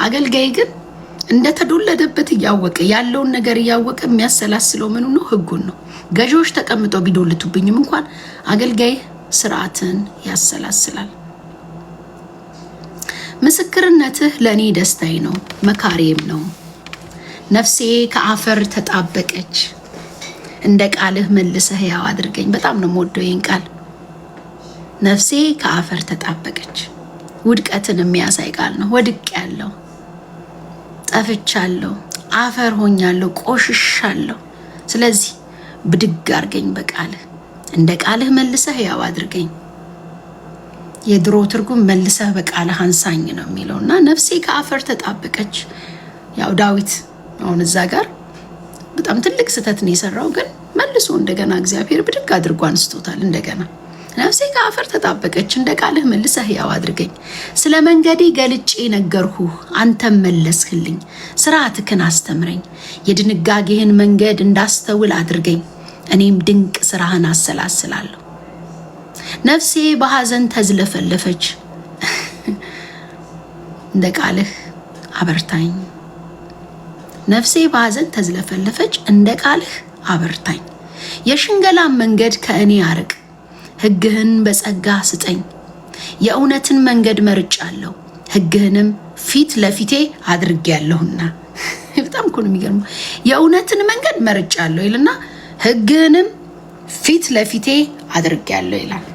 አገልጋይ ግን እንደተዶለደበት እያወቀ ያለውን ነገር እያወቀ የሚያሰላስለው ምኑ ነው? ህጉን ነው። ገዢዎች ተቀምጠው ቢዶልቱብኝም እንኳን አገልጋይ ስርዓትን ያሰላስላል። ምስክርነትህ ለእኔ ደስታዬ ነው መካሪም ነው። ነፍሴ ከአፈር ተጣበቀች፣ እንደ ቃልህ መልሰህ ያው አድርገኝ። በጣም ነው የምወደው ይህን ቃል። ነፍሴ ከአፈር ተጣበቀች። ውድቀትን የሚያሳይ ቃል ነው። ወድቄያለሁ፣ ጠፍቻለሁ፣ አፈር ሆኛለሁ፣ ቆሽሻለሁ። ስለዚህ ብድግ አድርገኝ በቃልህ፣ እንደ ቃልህ መልሰህ ያው አድርገኝ። የድሮ ትርጉም መልሰህ በቃልህ አንሳኝ ነው የሚለውና ነፍሴ ከአፈር ተጣበቀች። ያው ዳዊት አሁን እዛ ጋር በጣም ትልቅ ስህተት ነው የሰራው፣ ግን መልሶ እንደገና እግዚአብሔር ብድግ አድርጎ አንስቶታል። እንደገና ነፍሴ ከአፈር ተጣበቀች፣ እንደ ቃልህ መልሰህ ያው አድርገኝ። ስለ መንገዴ ገልጬ ነገርሁህ፣ አንተም መለስህልኝ። ስርዓትህን አስተምረኝ፣ የድንጋጌህን መንገድ እንዳስተውል አድርገኝ። እኔም ድንቅ ስራህን አሰላስላለሁ። ነፍሴ በሐዘን ተዝለፈለፈች፣ እንደ ቃልህ አበርታኝ። ነፍሴ በሐዘን ተዝለፈለፈች፣ እንደ ቃልህ አበርታኝ። የሽንገላን መንገድ ከእኔ አርቅ፣ ሕግህን በጸጋ ስጠኝ። የእውነትን መንገድ መርጫለሁ፣ ሕግህንም ፊት ለፊቴ አድርጌያለሁና። በጣም እኮ ነው የሚገርመው። የእውነትን መንገድ መርጫለሁ ይልና ሕግህንም ፊት ለፊቴ አድርጌያለሁ ይላል።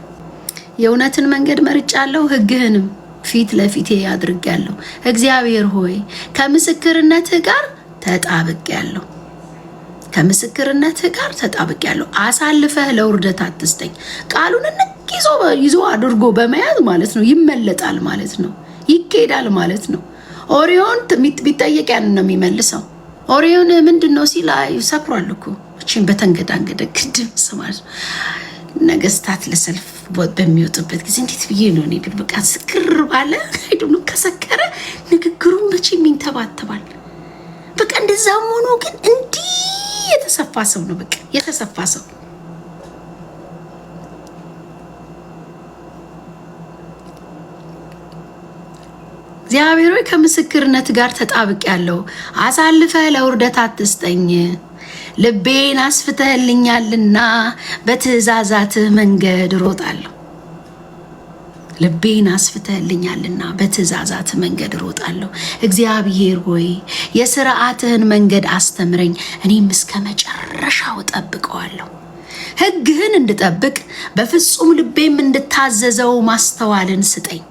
የእውነትን መንገድ መርጫለሁ፣ ሕግህንም ፊት ለፊቴ አድርጌያለሁ። እግዚአብሔር ሆይ ከምስክርነትህ ጋር ተጣብቄያለሁ፣ ከምስክርነትህ ጋር ተጣብቄያለሁ። አሳልፈህ ለውርደት አትስጠኝ። ቃሉን እንቅ ይዞ አድርጎ በመያዝ ማለት ነው ይመለጣል ማለት ነው፣ ይኬዳል ማለት ነው። ኦሪዮን ቢጠየቅ ያንን ነው የሚመልሰው። ኦሪዮን ምንድን ነው ሲል ሰክሯል እኮ እቺን በተንገዳንገደ ግድም ስማል ነገስታት ለሰልፍ በሚወጡበት ጊዜ እንዴት ብዬ ነው እኔ ግን በቃ ስክር ባለ አይደሉ ከሰከረ ንግግሩን መቼም ይንተባተባል። በቃ እንደዛም ሆኖ ግን እንዲህ የተሰፋ ሰው ነው፣ በቃ የተሰፋ ሰው። እግዚአብሔር ሆይ ከምስክርነት ጋር ተጣብቄያለሁ፣ አሳልፈህ ለውርደት አትስጠኝ። ልቤን አስፍተህልኛልና በትእዛዛትህ መንገድ እሮጣለሁ። ልቤን አስፍተህልኛልና በትእዛዛትህ መንገድ እሮጣለሁ። እግዚአብሔር ሆይ የሥርዓትህን መንገድ አስተምረኝ፣ እኔም እስከ መጨረሻው እጠብቀዋለሁ። ሕግህን እንድጠብቅ በፍጹም ልቤም እንድታዘዘው ማስተዋልን ስጠኝ።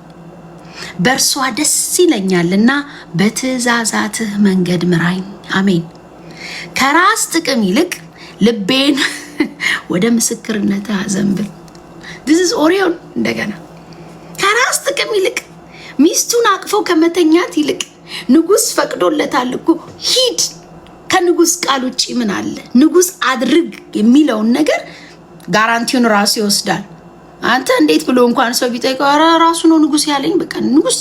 በእርሷ ደስ ይለኛልና በትእዛዛትህ መንገድ ምራኝ። አሜን። ከራስ ጥቅም ይልቅ ልቤን ወደ ምስክርነትህ አዘንብል። this is ኦሪዮን እንደገና ከራስ ጥቅም ይልቅ ሚስቱን አቅፎ ከመተኛት ይልቅ ንጉስ ፈቅዶለታል እኮ ሂድ። ከንጉስ ቃል ውጪ ምን አለ? ንጉስ አድርግ የሚለውን ነገር ጋራንቲውን ራሱ ይወስዳል። አንተ እንዴት ብሎ እንኳን ሰው ቢጠይቀው ራሱ ነው ንጉስ ያለኝ፣ በቃ ንጉስ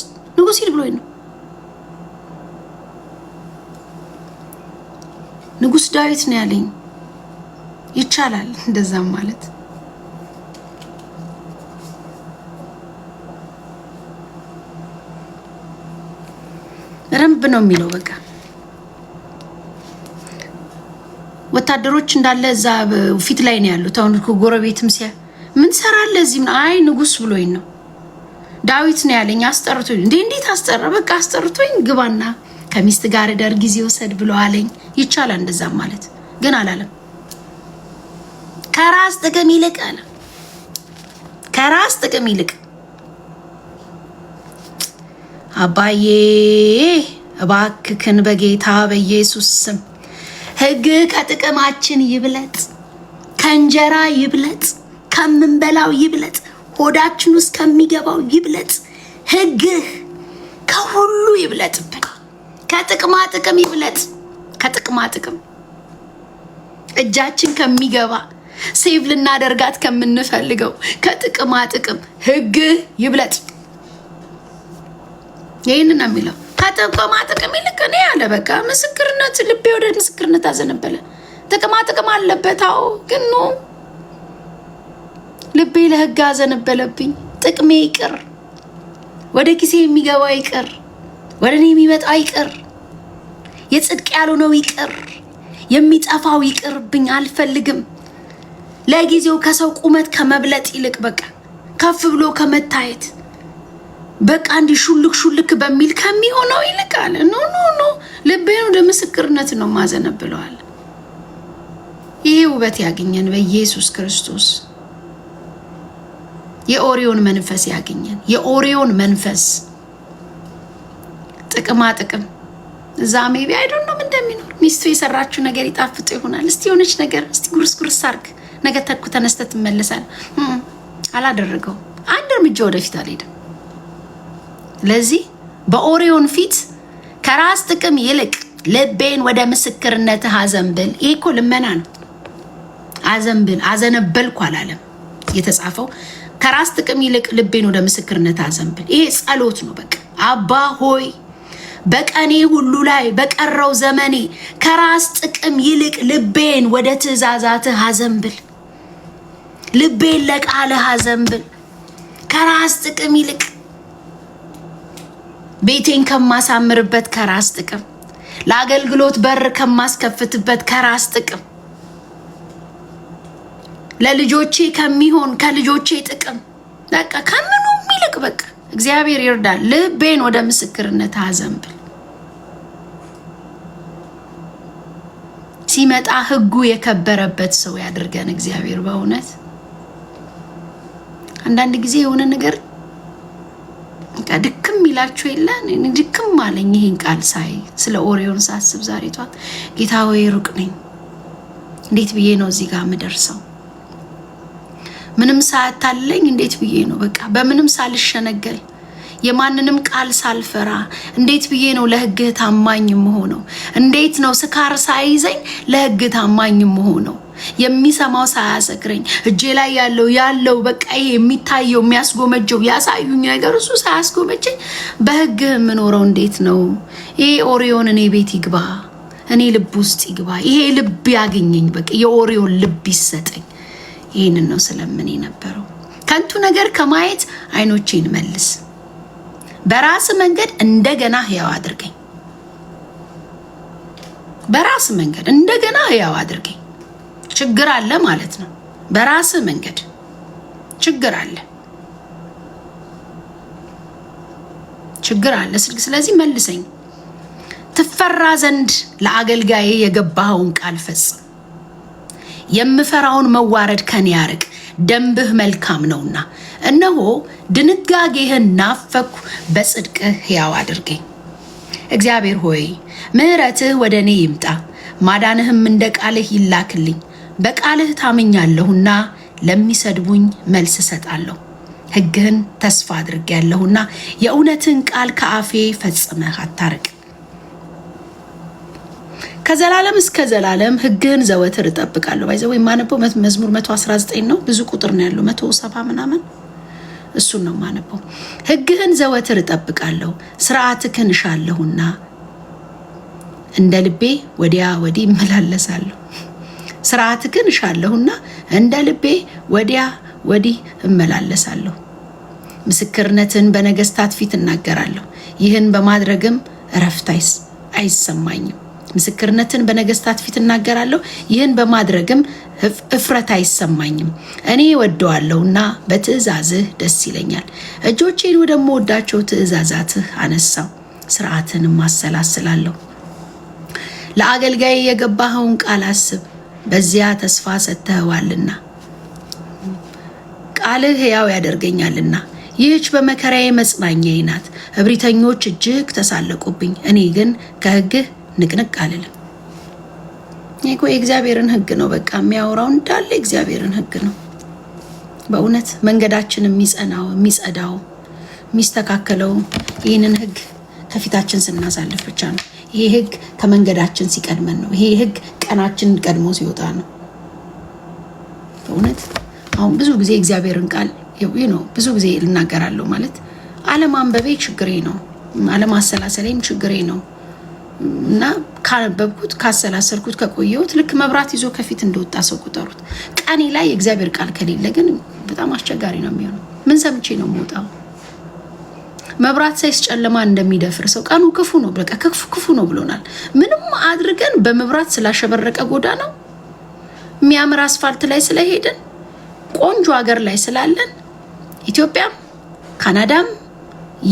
ሂድ ብሎኝ ነው። ንጉስ ዳዊት ነው ያለኝ። ይቻላል እንደዛም ማለት። ረምብ ነው የሚለው። በቃ ወታደሮች እንዳለ እዛ ፊት ላይ ነው ያሉት። አሁን ጎረቤትም ሲያ ምን ሰራለ እዚህ? አይ ንጉስ ብሎኝ ነው ዳዊት ነው ያለኝ። አስጠርቶኝ እንዴት አስጠራ? በቃ አስጠርቶኝ ግባና ከሚስት ጋር ደር ጊዜ ወሰድ ብሎ አለኝ። ይቻላል እንደዛም ማለት ግን አላለም። ከራስ ጥቅም ይልቅ አለ፣ ከራስ ጥቅም ይልቅ። አባዬ እባክህን በጌታ በኢየሱስ ስም ሕግ ከጥቅማችን ይብለጥ፣ ከእንጀራ ይብለጥ፣ ከምንበላው ይብለጥ፣ ሆዳችን ውስጥ ከሚገባው ይብለጥ። ሕግህ ከሁሉ ይብለጥብን፣ ከጥቅማ ጥቅም ይብለጥ። ከጥቅማ ጥቅም እጃችን ከሚገባ ሴቭ ልናደርጋት ከምንፈልገው ከጥቅማ ጥቅም ሕግህ ይብለጥ። ይህንን ነው የሚለው። ከጥቅማ ጥቅም ይልቅ እኔ ያለ በቃ ምስክርነት፣ ልቤ ወደ ምስክርነት አዘነበለ። ጥቅማ ጥቅም አለበት አዎ፣ ግን ነው ልቤ ለሕግ አዘነበለብኝ። ጥቅሜ ይቅር፣ ወደ ኪሴ የሚገባ ይቅር፣ ወደ እኔ የሚመጣው ይቅር፣ የጽድቅ ያልሆነው ይቅር፣ የሚጠፋው ይቅርብኝ አልፈልግም። ለጊዜው ከሰው ቁመት ከመብለጥ ይልቅ በቃ ከፍ ብሎ ከመታየት በቃ እንዲህ ሹልክ በሚል ከሚሆነው ይልቃል። ኖ ልቤን ወደ ምስክርነት ነው ማዘነብለዋል። ይሄ ውበት ያገኘን በኢየሱስ ክርስቶስ። የኦሪዮን መንፈስ ያገኘን። የኦሪዮን መንፈስ ጥቅም እዛ ሜቢ አይዶንት ኖ እንደሚኖር ሚስቱ የሰራችው ነገር ይጣፍጥ ይሆናል። እስቲ የሆነች ነገር እስቲ ጉርስ አርግ፣ ነገ ተኩ ተነስተህ ትመለሳለህ። አላደረገው። አንድ እርምጃ ወደፊት አልሄድም። ለዚህ በኦሪዮን ፊት ከራስ ጥቅም ይልቅ ልቤን ወደ ምስክርነትህ አዘንብል። ይሄ እኮ ልመና ነው። አዘነበልኩ አላለም የተጻፈው። ከራስ ጥቅም ይልቅ ልቤን ወደ ምስክርነት አዘንብል። ይሄ ጸሎት ነው። በቃ አባ ሆይ በቀኔ ሁሉ ላይ በቀረው ዘመኔ ከራስ ጥቅም ይልቅ ልቤን ወደ ትእዛዛትህ አዘንብል። ልቤን ለቃልህ አዘንብል። ከራስ ጥቅም ይልቅ ቤቴን ከማሳምርበት ከራስ ጥቅም፣ ለአገልግሎት በር ከማስከፍትበት ከራስ ጥቅም፣ ለልጆቼ ከሚሆን ከልጆቼ ጥቅም በቃ ከምኑም ይልቅ በቃ እግዚአብሔር ይርዳል። ልቤን ወደ ምስክርነት አዘንብል። ሲመጣ ህጉ የከበረበት ሰው ያድርገን እግዚአብሔር። በእውነት አንዳንድ ጊዜ የሆነ ነገር ድክም ይላችሁ የለ? ድክም አለኝ ይሄን ቃል ሳይ፣ ስለ ኦሪዮን ሳስብ ዛሬ ጧት ጌታ ሆይ ሩቅ ነኝ፣ እንዴት ብዬ ነው እዚህ ጋር የምደርሰው? ምንም ሳያታለኝ እንዴት ብዬ ነው በቃ በምንም ሳልሸነገል የማንንም ቃል ሳልፈራ እንዴት ብዬ ነው ለህግህ ታማኝ የምሆነው? እንዴት ነው ስካር ሳይዘኝ ለህግህ ታማኝ የምሆነው? የሚሰማው ሳያሰክረኝ እጄ ላይ ያለው በቃ ይሄ የሚታየው የሚያስጎመጀው ያሳዩኝ ነገር እሱ ሳያስጎመጀኝ በህግህ የምኖረው እንዴት ነው? ይሄ ኦሪዮን እኔ ቤት ይግባ፣ እኔ ልብ ውስጥ ይግባ፣ ይሄ ልብ ያገኘኝ፣ በቃ የኦሪዮን ልብ ይሰጠኝ። ይህንን ነው ስለምን የነበረው። ከንቱ ነገር ከማየት አይኖቼን መልስ፣ በራስ መንገድ እንደገና ህያው አድርገኝ። በራስ መንገድ እንደገና ህያው አድርገኝ። ችግር አለ ማለት ነው። በራስ መንገድ ችግር አለ። ስለዚህ መልሰኝ። ትፈራ ዘንድ ለአገልጋዬ የገባኸውን ቃል ፈጽም። የምፈራውን መዋረድ ከኔ ያርቅ፣ ደንብህ መልካም ነውና። እነሆ ድንጋጌህን ናፈኩ፣ በጽድቅህ ሕያው አድርገኝ። እግዚአብሔር ሆይ ምሕረትህ ወደ እኔ ይምጣ፣ ማዳንህም እንደ ቃልህ ይላክልኝ። በቃልህ ታምኛለሁና ለሚሰድቡኝ መልስ እሰጣለሁ። ሕግህን ተስፋ አድርጌያለሁና የእውነትን ቃል ከአፌ ፈጽመህ አታርቅ። ከዘላለም እስከ ዘላለም ሕግህን ዘወትር እጠብቃለሁ። ባይዘው የማነበው መዝሙር 119 ነው። ብዙ ቁጥር ነው ያለው 170 ምናምን፣ እሱን ነው የማነበው። ሕግህን ዘወትር እጠብቃለሁ፣ ሥርዓትህን እሻለሁና እንደ ልቤ ወዲያ ወዲህ እመላለሳለሁ። ሥርዓትህን እሻለሁና እንደ ልቤ ወዲያ ወዲህ እመላለሳለሁ። ምስክርነትን በነገስታት ፊት እናገራለሁ፣ ይህን በማድረግም እረፍት አይሰማኝም። ምስክርነትን በነገስታት ፊት እናገራለሁ፣ ይህን በማድረግም እፍረት አይሰማኝም። እኔ ወደዋለሁና በትእዛዝህ ደስ ይለኛል። እጆቼን ወደምወዳቸው ትእዛዛትህ አነሳው፣ ሥርዓትንም አሰላስላለሁ። ለአገልጋይ የገባኸውን ቃል አስብ፣ በዚያ ተስፋ ሰጥተኸዋልና። ቃልህ ሕያው ያደርገኛልና ይህች በመከራዬ መጽናኛዬ ናት። እብሪተኞች እጅግ ተሳለቁብኝ፣ እኔ ግን ከሕግህ ንቅንቅ አልልም። ይሄ የእግዚአብሔርን ሕግ ነው። በቃ የሚያወራው እንዳለ እግዚአብሔርን ሕግ ነው። በእውነት መንገዳችን የሚጸናው የሚጸዳው የሚስተካከለው ይህንን ሕግ ከፊታችን ስናሳልፍ ብቻ ነው። ይሄ ሕግ ከመንገዳችን ሲቀድመን ነው። ይሄ ሕግ ቀናችንን ቀድሞ ሲወጣ ነው። በእውነት አሁን ብዙ ጊዜ እግዚአብሔርን ቃል ነው ብዙ ጊዜ ልናገራለሁ። ማለት አለማንበቤ ችግሬ ነው፣ አለማሰላሰሌም ችግሬ ነው። እና ካነበብኩት ካሰላሰልኩት ከቆየሁት ልክ መብራት ይዞ ከፊት እንደወጣ ሰው ቁጠሩት። ቀኔ ላይ የእግዚአብሔር ቃል ከሌለ ግን በጣም አስቸጋሪ ነው የሚሆነው። ምን ሰምቼ ነው የምወጣው? መብራት ሳይስ ጨለማ እንደሚደፍር ሰው ቀኑ ክፉ ነው፣ በቃ ክፉ ነው ብሎናል። ምንም አድርገን በመብራት ስላሸበረቀ ጎዳናው የሚያምር አስፋልት ላይ ስለሄድን ቆንጆ ሀገር ላይ ስላለን ኢትዮጵያም ካናዳም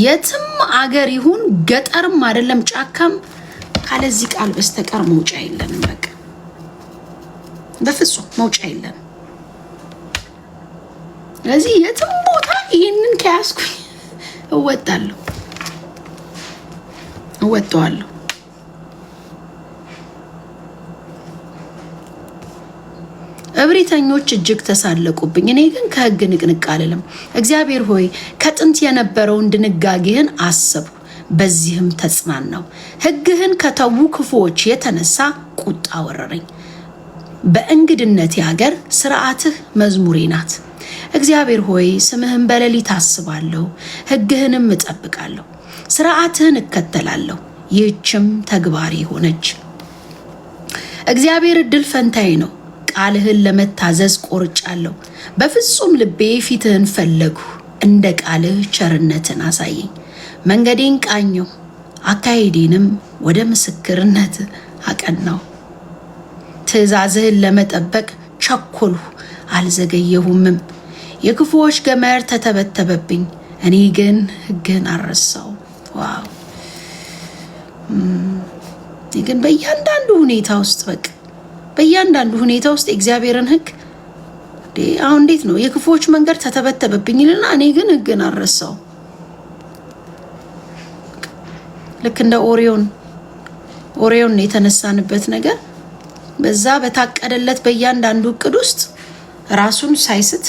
የትም አገር ይሁን ገጠርም አይደለም ጫካም ካለዚህ ቃል በስተቀር መውጫ የለንም። በቃ በፍጹም መውጫ የለንም። ስለዚህ የትም ቦታ ይህንን ከያዝኩኝ እወጣዋለሁ። እብሪተኞች እጅግ ተሳለቁብኝ፣ እኔ ግን ከሕግ ንቅንቅ አልልም። እግዚአብሔር ሆይ ከጥንት የነበረውን ድንጋጌህን አሰብኩ፣ በዚህም ተጽናናው። ሕግህን ከተዉ ክፉዎች የተነሳ ቁጣ ወረረኝ። በእንግድነቴ ሀገር ሥርዓትህ መዝሙሬ ናት። እግዚአብሔር ሆይ ስምህን በሌሊት አስባለሁ፣ ሕግህንም እጠብቃለሁ። ሥርዓትህን እከተላለሁ፣ ይህችም ተግባሬ ሆነች። እግዚአብሔር እድል ፈንታዬ ነው፣ ቃልህን ለመታዘዝ ቆርጫለሁ። በፍጹም ልቤ ፊትህን ፈለግሁ፣ እንደ ቃልህ ቸርነትን አሳየኝ። መንገዴን ቃኘው፣ አካሄዴንም ወደ ምስክርነት አቀናው። ትእዛዝህን ለመጠበቅ ቸኮልሁ፣ አልዘገየሁምም። የክፉዎች ገመድ ተተበተበብኝ፣ እኔ ግን ሕግህን አልረሳው። ዋው! ግን በእያንዳንዱ ሁኔታ ውስጥ በእያንዳንዱ ሁኔታ ውስጥ የእግዚአብሔርን ሕግ አሁን እንዴት ነው የክፉዎች መንገድ ተተበተበብኝ ይልና እኔ ግን ሕግን አልረሳው። ልክ እንደ ኦሪዮን የተነሳንበት ነገር በዛ በታቀደለት በእያንዳንዱ እቅድ ውስጥ ራሱን ሳይስት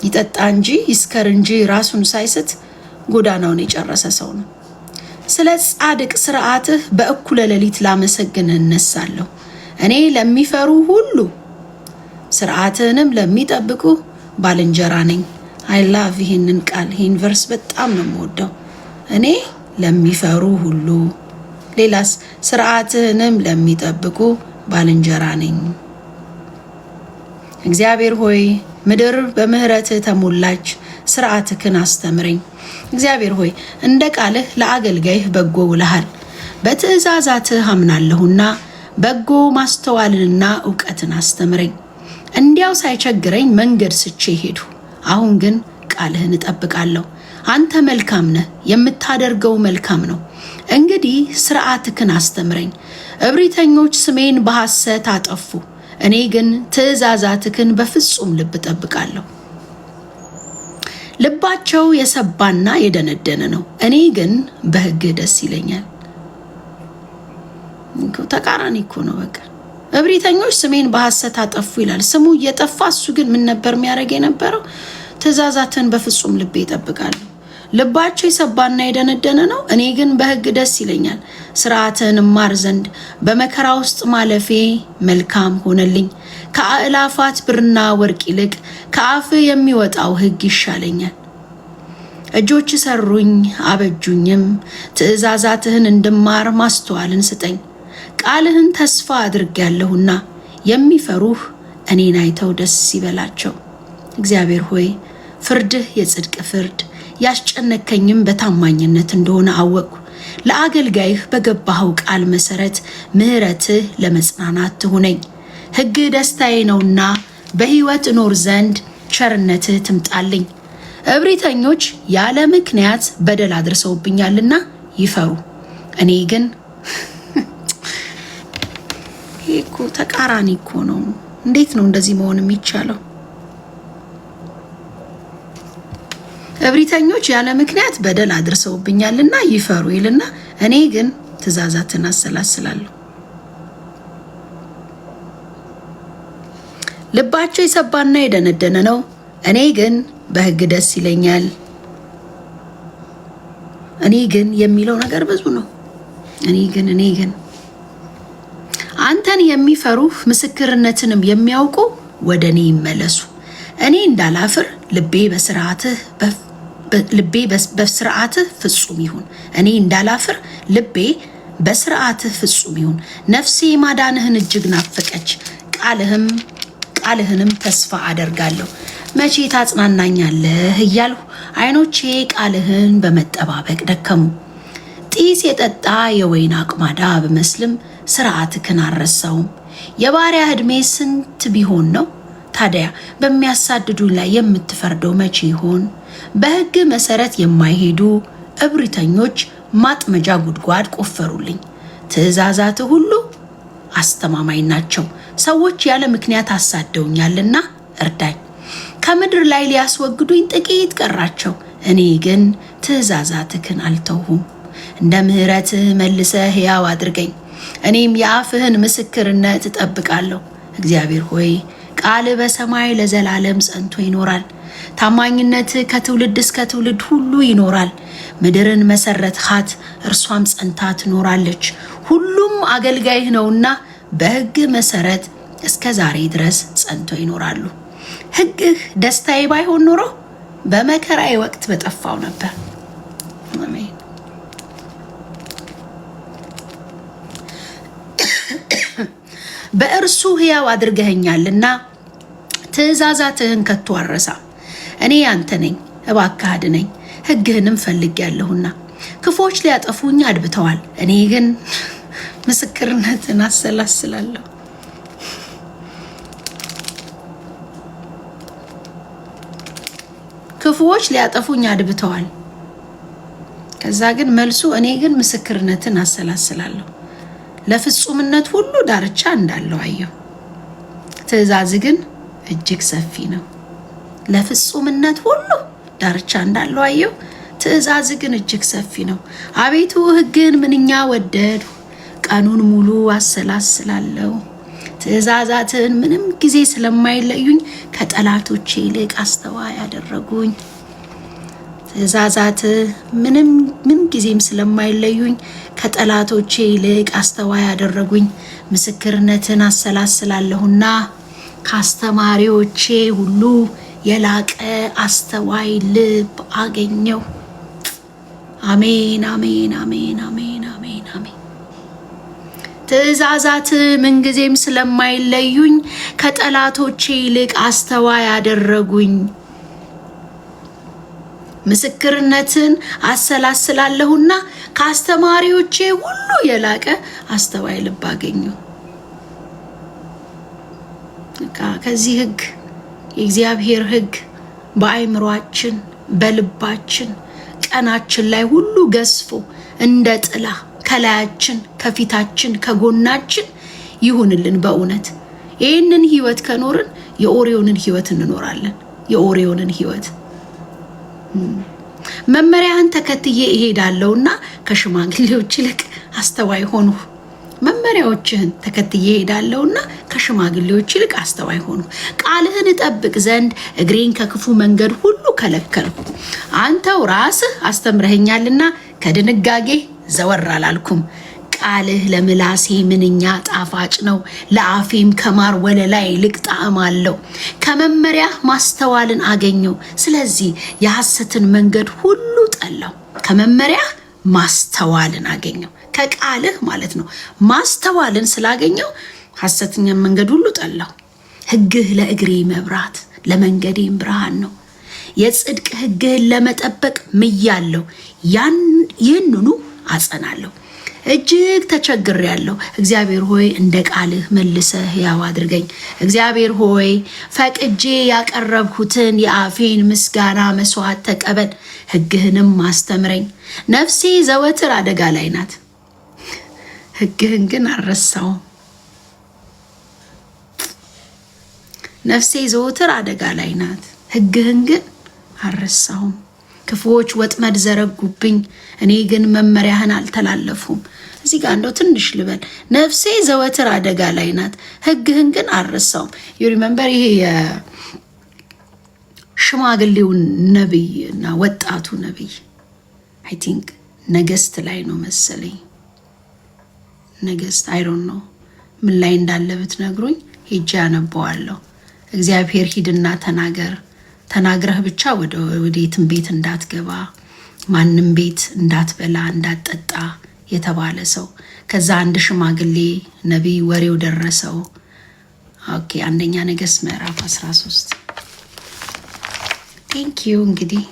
ይጠጣ እንጂ ይስከር እንጂ ራሱን ሳይስት ጎዳናውን የጨረሰ ሰው ነው። ስለ ጻድቅ ሥርዓትህ በእኩለ ሌሊት ላመሰግንህ እነሳለሁ። እኔ ለሚፈሩ ሁሉ ሥርዓትህንም ለሚጠብቁ ባልንጀራ ነኝ። አይ ላቭ ይህንን ቃል፣ ይህን ቨርስ በጣም ነው የምወደው። እኔ ለሚፈሩ ሁሉ፣ ሌላስ? ሥርዓትህንም ለሚጠብቁ ባልንጀራ ነኝ። እግዚአብሔር ሆይ ምድር በምህረትህ ተሞላች፣ ሥርዓትህን አስተምረኝ። እግዚአብሔር ሆይ እንደ ቃልህ ለአገልጋይህ በጎ ውለሃል። በትእዛዛትህ አምናለሁና በጎ ማስተዋልንና እውቀትን አስተምረኝ። እንዲያው ሳይቸግረኝ መንገድ ስቼ ሄድሁ፣ አሁን ግን ቃልህን እጠብቃለሁ። አንተ መልካም ነህ፣ የምታደርገው መልካም ነው። እንግዲህ ሥርዓትህን አስተምረኝ። እብሪተኞች ስሜን በሐሰት አጠፉ፣ እኔ ግን ትእዛዛትህን በፍጹም ልብ እጠብቃለሁ። ልባቸው የሰባና የደነደነ ነው፣ እኔ ግን በሕግህ ደስ ይለኛል። ተቃራኒ እኮ ነው። በቃ እብሪተኞች ስሜን በሐሰት አጠፉ ይላል። ስሙ እየጠፋ እሱ ግን ምን ነበር የሚያደርግ የነበረው? ትእዛዛትን በፍጹም ልቤ እጠብቃለሁ። ልባቸው የሰባና የደነደነ ነው፣ እኔ ግን በሕግ ደስ ይለኛል። ሥርዓትህን እማር ዘንድ በመከራ ውስጥ ማለፌ መልካም ሆነልኝ። ከአእላፋት ብርና ወርቅ ይልቅ ከአፍህ የሚወጣው ሕግ ይሻለኛል። እጆች ሰሩኝ አበጁኝም፣ ትእዛዛትህን እንድማር ማስተዋልን ስጠኝ። ቃልህን ተስፋ አድርጌያለሁና የሚፈሩህ እኔን አይተው ደስ ይበላቸው። እግዚአብሔር ሆይ ፍርድህ የጽድቅ ፍርድ፣ ያስጨነከኝም በታማኝነት እንደሆነ አወቅሁ። ለአገልጋይህ በገባኸው ቃል መሰረት ምሕረትህ ለመጽናናት ትሁነኝ። ሕግህ ደስታዬ ነውና በሕይወት እኖር ዘንድ ቸርነትህ ትምጣልኝ። እብሪተኞች ያለ ምክንያት በደል አድርሰውብኛልና ይፈሩ፣ እኔ ግን ይሄ እኮ ተቃራኒ እኮ ነው። እንዴት ነው እንደዚህ መሆን የሚቻለው? እብሪተኞች ያለ ምክንያት በደል አድርሰውብኛልና ይፈሩ ይልና እኔ ግን ትእዛዛትን አሰላስላለሁ። ልባቸው የሰባና የደነደነ ነው፣ እኔ ግን በሕግ ደስ ይለኛል። እኔ ግን የሚለው ነገር ብዙ ነው። እኔ ግን አንተን የሚፈሩህ ምስክርነትንም የሚያውቁ ወደ እኔ ይመለሱ። እኔ እንዳላፍር ልቤ በስርዓትህ ፍጹም ይሁን። እኔ እንዳላፍር ልቤ በስርዓትህ ፍጹም ይሁን። ነፍሴ ማዳንህን እጅግ ናፈቀች፣ ቃልህንም ተስፋ አደርጋለሁ። መቼ ታጽናናኛለህ እያልሁ ዓይኖቼ ቃልህን በመጠባበቅ ደከሙ። ጢስ የጠጣ የወይን አቅማዳ ብመስልም ሥርዓትህን አልረሳውም። የባሪያ ዕድሜ ስንት ቢሆን ነው ታዲያ በሚያሳድዱኝ ላይ የምትፈርደው መቼ ይሆን? በሕግ መሰረት የማይሄዱ እብሪተኞች ማጥመጃ ጉድጓድ ቆፈሩልኝ። ትእዛዛት ሁሉ አስተማማኝ ናቸው። ሰዎች ያለ ምክንያት አሳደውኛልና እርዳኝ። ከምድር ላይ ሊያስወግዱኝ ጥቂት ቀራቸው። እኔ ግን ትእዛዛትህን አልተውሁም። እንደ ምሕረትህ መልሰህ ሕያው አድርገኝ፣ እኔም የአፍህን ምስክርነት እጠብቃለሁ። እግዚአብሔር ሆይ ቃል በሰማይ ለዘላለም ጸንቶ ይኖራል። ታማኝነትህ ከትውልድ እስከ ትውልድ ሁሉ ይኖራል። ምድርን መሰረትሃት፣ እርሷም ጸንታ ትኖራለች። ሁሉም አገልጋይህ ነውና በሕግ መሰረት እስከ ዛሬ ድረስ ጸንቶ ይኖራሉ። ሕግህ ደስታዬ ባይሆን ኖሮ በመከራዬ ወቅት በጠፋው ነበር። አሜን። በእርሱ ሕያው አድርገኸኛልና ትእዛዛትህን ከቶ አልረሳም። እኔ ያንተ ነኝ፣ እባክህ አድነኝ፣ ሕግህንም ፈልጌያለሁና። ክፉዎች ሊያጠፉኝ አድብተዋል፣ እኔ ግን ምስክርነትን አሰላስላለሁ። ክፉዎች ሊያጠፉኝ አድብተዋል፣ ከዛ ግን መልሱ እኔ ግን ምስክርነትን አሰላስላለሁ። ለፍጹምነት ሁሉ ዳርቻ እንዳለው አየሁ። ትእዛዝ ግን እጅግ ሰፊ ነው። ለፍጹምነት ሁሉ ዳርቻ እንዳለው አየሁ። ትእዛዝ ግን እጅግ ሰፊ ነው። አቤቱ ሕግን ምንኛ ወደድሁ፣ ቀኑን ሙሉ አሰላስላለሁ። ትእዛዛትን ምንም ጊዜ ስለማይለዩኝ ከጠላቶቼ ይልቅ አስተዋይ ያደረጉኝ። ትእዛዛት ምን ጊዜም ስለማይለዩኝ ከጠላቶቼ ይልቅ አስተዋይ ያደረጉኝ። ምስክርነትን አሰላስላለሁና ከአስተማሪዎቼ ሁሉ የላቀ አስተዋይ ልብ አገኘው። አሜን አሜን አሜን አሜን አሜን አሜን። ትእዛዛት ምንጊዜም ስለማይለዩኝ ከጠላቶቼ ይልቅ አስተዋይ ያደረጉኝ። ምስክርነትን አሰላስላለሁና ከአስተማሪዎቼ ሁሉ የላቀ አስተዋይ ልብ አገኘው። ከዚህ ሕግ የእግዚአብሔር ሕግ በአእምሯችን በልባችን ቀናችን ላይ ሁሉ ገዝፎ እንደ ጥላ ከላያችን ከፊታችን ከጎናችን ይሁንልን። በእውነት ይህንን ህይወት ከኖርን የኦሪዮንን ህይወት እንኖራለን። የኦሪዮንን ህይወት መመሪያህን ተከትዬ እሄዳለሁና ከሽማግሌዎች ይልቅ አስተዋይ ሆኑ። መመሪያዎችህን ተከትዬ እሄዳለሁና ከሽማግሌዎች ይልቅ አስተዋይ ሆኑ። ቃልህን እጠብቅ ዘንድ እግሬን ከክፉ መንገድ ሁሉ ከለከልኩ። አንተው ራስህ አስተምረኸኛልና ከድንጋጌ ዘወር አላልኩም። ቃልህ ለምላሴ ምንኛ ጣፋጭ ነው፣ ለአፌም ከማር ወለላ ይልቅ ጣዕም አለው። ከመመሪያህ ማስተዋልን አገኘው፣ ስለዚህ የሐሰትን መንገድ ሁሉ ጠላው። ከመመሪያህ ማስተዋልን አገኘው፣ ከቃልህ ማለት ነው። ማስተዋልን ስላገኘው ሐሰተኛ መንገድ ሁሉ ጠላው። ሕግህ ለእግሬ መብራት ለመንገዴም ብርሃን ነው። የጽድቅ ሕግህን ለመጠበቅ ምያለሁ፣ ይህንኑ አጸናለሁ። እጅግ ተቸግሬያለሁ። እግዚአብሔር ሆይ እንደ ቃልህ መልሰህ ሕያው አድርገኝ። እግዚአብሔር ሆይ ፈቅጄ ያቀረብኩትን የአፌን ምስጋና መስዋዕት ተቀበል፣ ሕግህንም አስተምረኝ። ነፍሴ ዘወትር አደጋ ላይ ናት፣ ሕግህን ግን አልረሳውም። ነፍሴ ዘወትር አደጋ ላይ ናት፣ ሕግህን ግን አልረሳውም። ክፉዎች ወጥመድ ዘረጉብኝ፣ እኔ ግን መመሪያህን አልተላለፉም። እዚህ ጋር እንደው ትንሽ ልበል። ነፍሴ ዘወትር አደጋ ላይ ናት፣ ሕግህን ግን አልረሳውም። ሪመምበር ይሄ የሽማግሌውን ነቢይ እና ወጣቱ ነቢይ አይ ቲንክ ነገስት ላይ ነው መሰለኝ። ነገስት አይሮን ነው ምን ላይ እንዳለ ብትነግሩኝ ሄጄ አነበዋለሁ። እግዚአብሔር ሂድና ተናግረህ ብቻ ወዴትም ቤት እንዳትገባ፣ ማንም ቤት እንዳትበላ እንዳትጠጣ የተባለ ሰው። ከዛ አንድ ሽማግሌ ነቢይ ወሬው ደረሰው። ኦኬ አንደኛ ነገሥት ምዕራፍ 13 ቴንኪዩ። እንግዲህ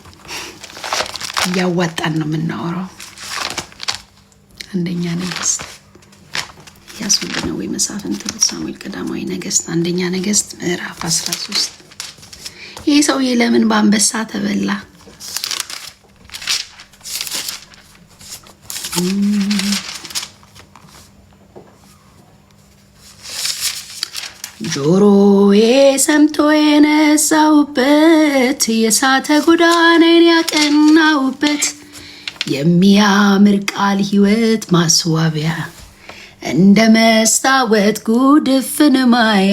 እያዋጣን ነው የምናወራው። አንደኛ ነገሥት ያስወልነ ወይ መሳፍንት ሳሙኤል ቀዳማዊ ነገሥት አንደኛ ነገሥት ምዕራፍ 13 ይህ ሰውዬ ለምን በአንበሳ ተበላ? ጆሮዬ ሰምቶ የነሳውበት የሳተ ጎዳናዬን ያቀናውበት የሚያምር ቃል ሕይወት ማስዋቢያ እንደ መስታወት ጉድፍን ማያ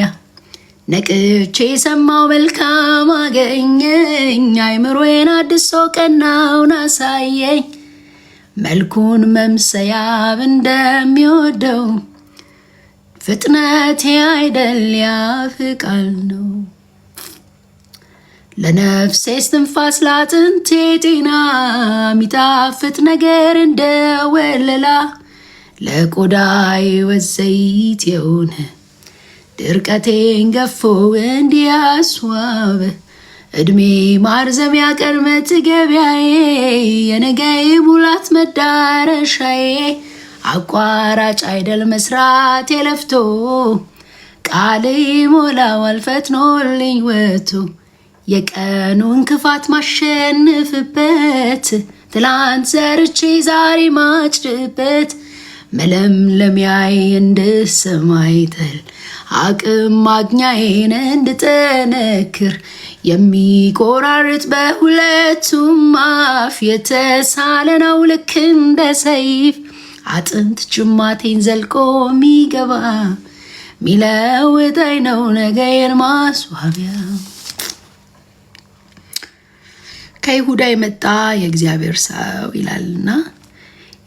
ነቅቼ ሰማው መልካም አገኘኝ አይምሮዬን አድሶ ቀናውን አሳየኝ መልኩን መምሰያብ እንደሚወደው ፍጥነቴ አይደል ያፍቃል ነው ለነፍሴ እስትንፋስ ለአጥንቴ ጤና ሚጣፍጥ ነገር እንደወለላ ለቆዳዬ ወዘይት የሆነ ድርቀቴን ገፎ እንዲያስዋብ እድሜ ማርዘሚያ ቀድመ ትገቢያዬ የነገዬ ሙላት መዳረሻዬ አቋራጭ አይደል መስራት የለፍቶ ቃል ሞላዋል ፈጥኖልኝ ወቶ የቀኑን ክፋት ማሸንፍበት ትላንት ዘርቼ ዛሬ ማጭድበት መለምለሚያዬ እንደ ሰማይ ጠል አቅም ማግኛዬን እንድጠነክር የሚቆራርጥ በሁለቱም አፍ የተሳለ ነው ልክ እንደ ሰይፍ አጥንት ጅማቴን ዘልቆ የሚገባ ሚለውጠኝ ነው ነገዬን ማስዋቢያ። ከይሁዳ የመጣ የእግዚአብሔር ሰው ይላልና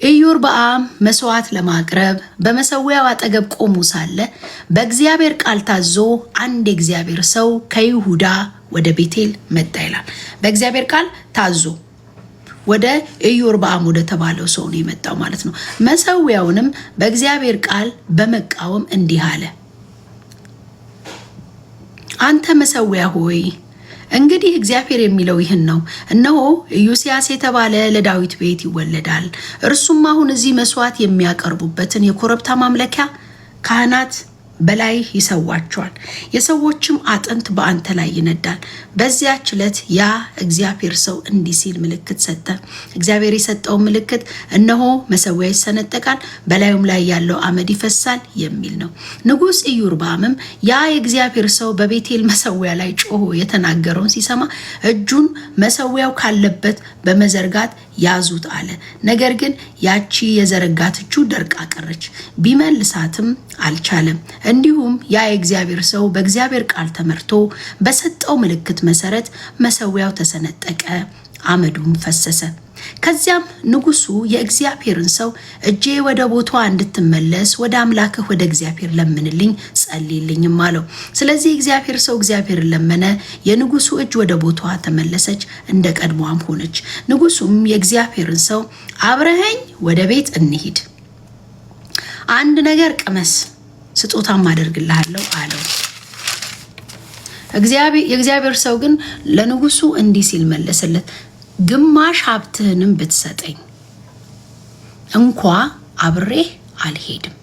ኢዮርብዓም መስዋዕት ለማቅረብ በመሰዊያው አጠገብ ቆሞ ሳለ በእግዚአብሔር ቃል ታዞ አንድ የእግዚአብሔር ሰው ከይሁዳ ወደ ቤቴል መጣ ይላል። በእግዚአብሔር ቃል ታዞ ወደ ኢዮርብዓም ወደ ተባለው ሰው ነው የመጣው ማለት ነው። መሰዊያውንም በእግዚአብሔር ቃል በመቃወም እንዲህ አለ፣ አንተ መሰዊያ ሆይ እንግዲህ እግዚአብሔር የሚለው ይህን ነው፣ እነሆ ኢዮስያስ የተባለ ለዳዊት ቤት ይወለዳል። እርሱም አሁን እዚህ መስዋዕት የሚያቀርቡበትን የኮረብታ ማምለኪያ ካህናት በላይ ይሰዋቸዋል፣ የሰዎችም አጥንት በአንተ ላይ ይነዳል። በዚያች ዕለት ያ እግዚአብሔር ሰው እንዲህ ሲል ምልክት ሰጠ። እግዚአብሔር የሰጠው ምልክት እነሆ መሰዊያ ይሰነጠቃል፣ በላዩም ላይ ያለው አመድ ይፈሳል የሚል ነው። ንጉሥ ኢዮርብዓምም ያ የእግዚአብሔር ሰው በቤቴል መሰዊያ ላይ ጮሆ የተናገረውን ሲሰማ እጁን መሰዊያው ካለበት በመዘርጋት ያዙት አለ። ነገር ግን ያቺ የዘረጋት እጁ ደርቃ ቀረች፣ ቢመልሳትም አልቻለም። እንዲሁም ያ የእግዚአብሔር ሰው በእግዚአብሔር ቃል ተመርቶ በሰጠው ምልክት መሰረት መሰዊያው ተሰነጠቀ፣ አመዱም ፈሰሰ። ከዚያም ንጉሱ የእግዚአብሔርን ሰው እጄ ወደ ቦታዋ እንድትመለስ ወደ አምላክህ ወደ እግዚአብሔር ለምንልኝ ጸልይልኝም አለው። ስለዚህ የእግዚአብሔር ሰው እግዚአብሔርን ለመነ፣ የንጉሱ እጅ ወደ ቦታዋ ተመለሰች፣ እንደ ቀድሞዋም ሆነች። ንጉሱም የእግዚአብሔርን ሰው አብረኸኝ ወደ ቤት እንሂድ፣ አንድ ነገር ቅመስ፣ ስጦታም አደርግልሃለሁ አለው። የእግዚአብሔር ሰው ግን ለንጉሱ እንዲህ ሲል መለሰለት፣ ግማሽ ሀብትህንም ብትሰጠኝ እንኳ አብሬህ አልሄድም።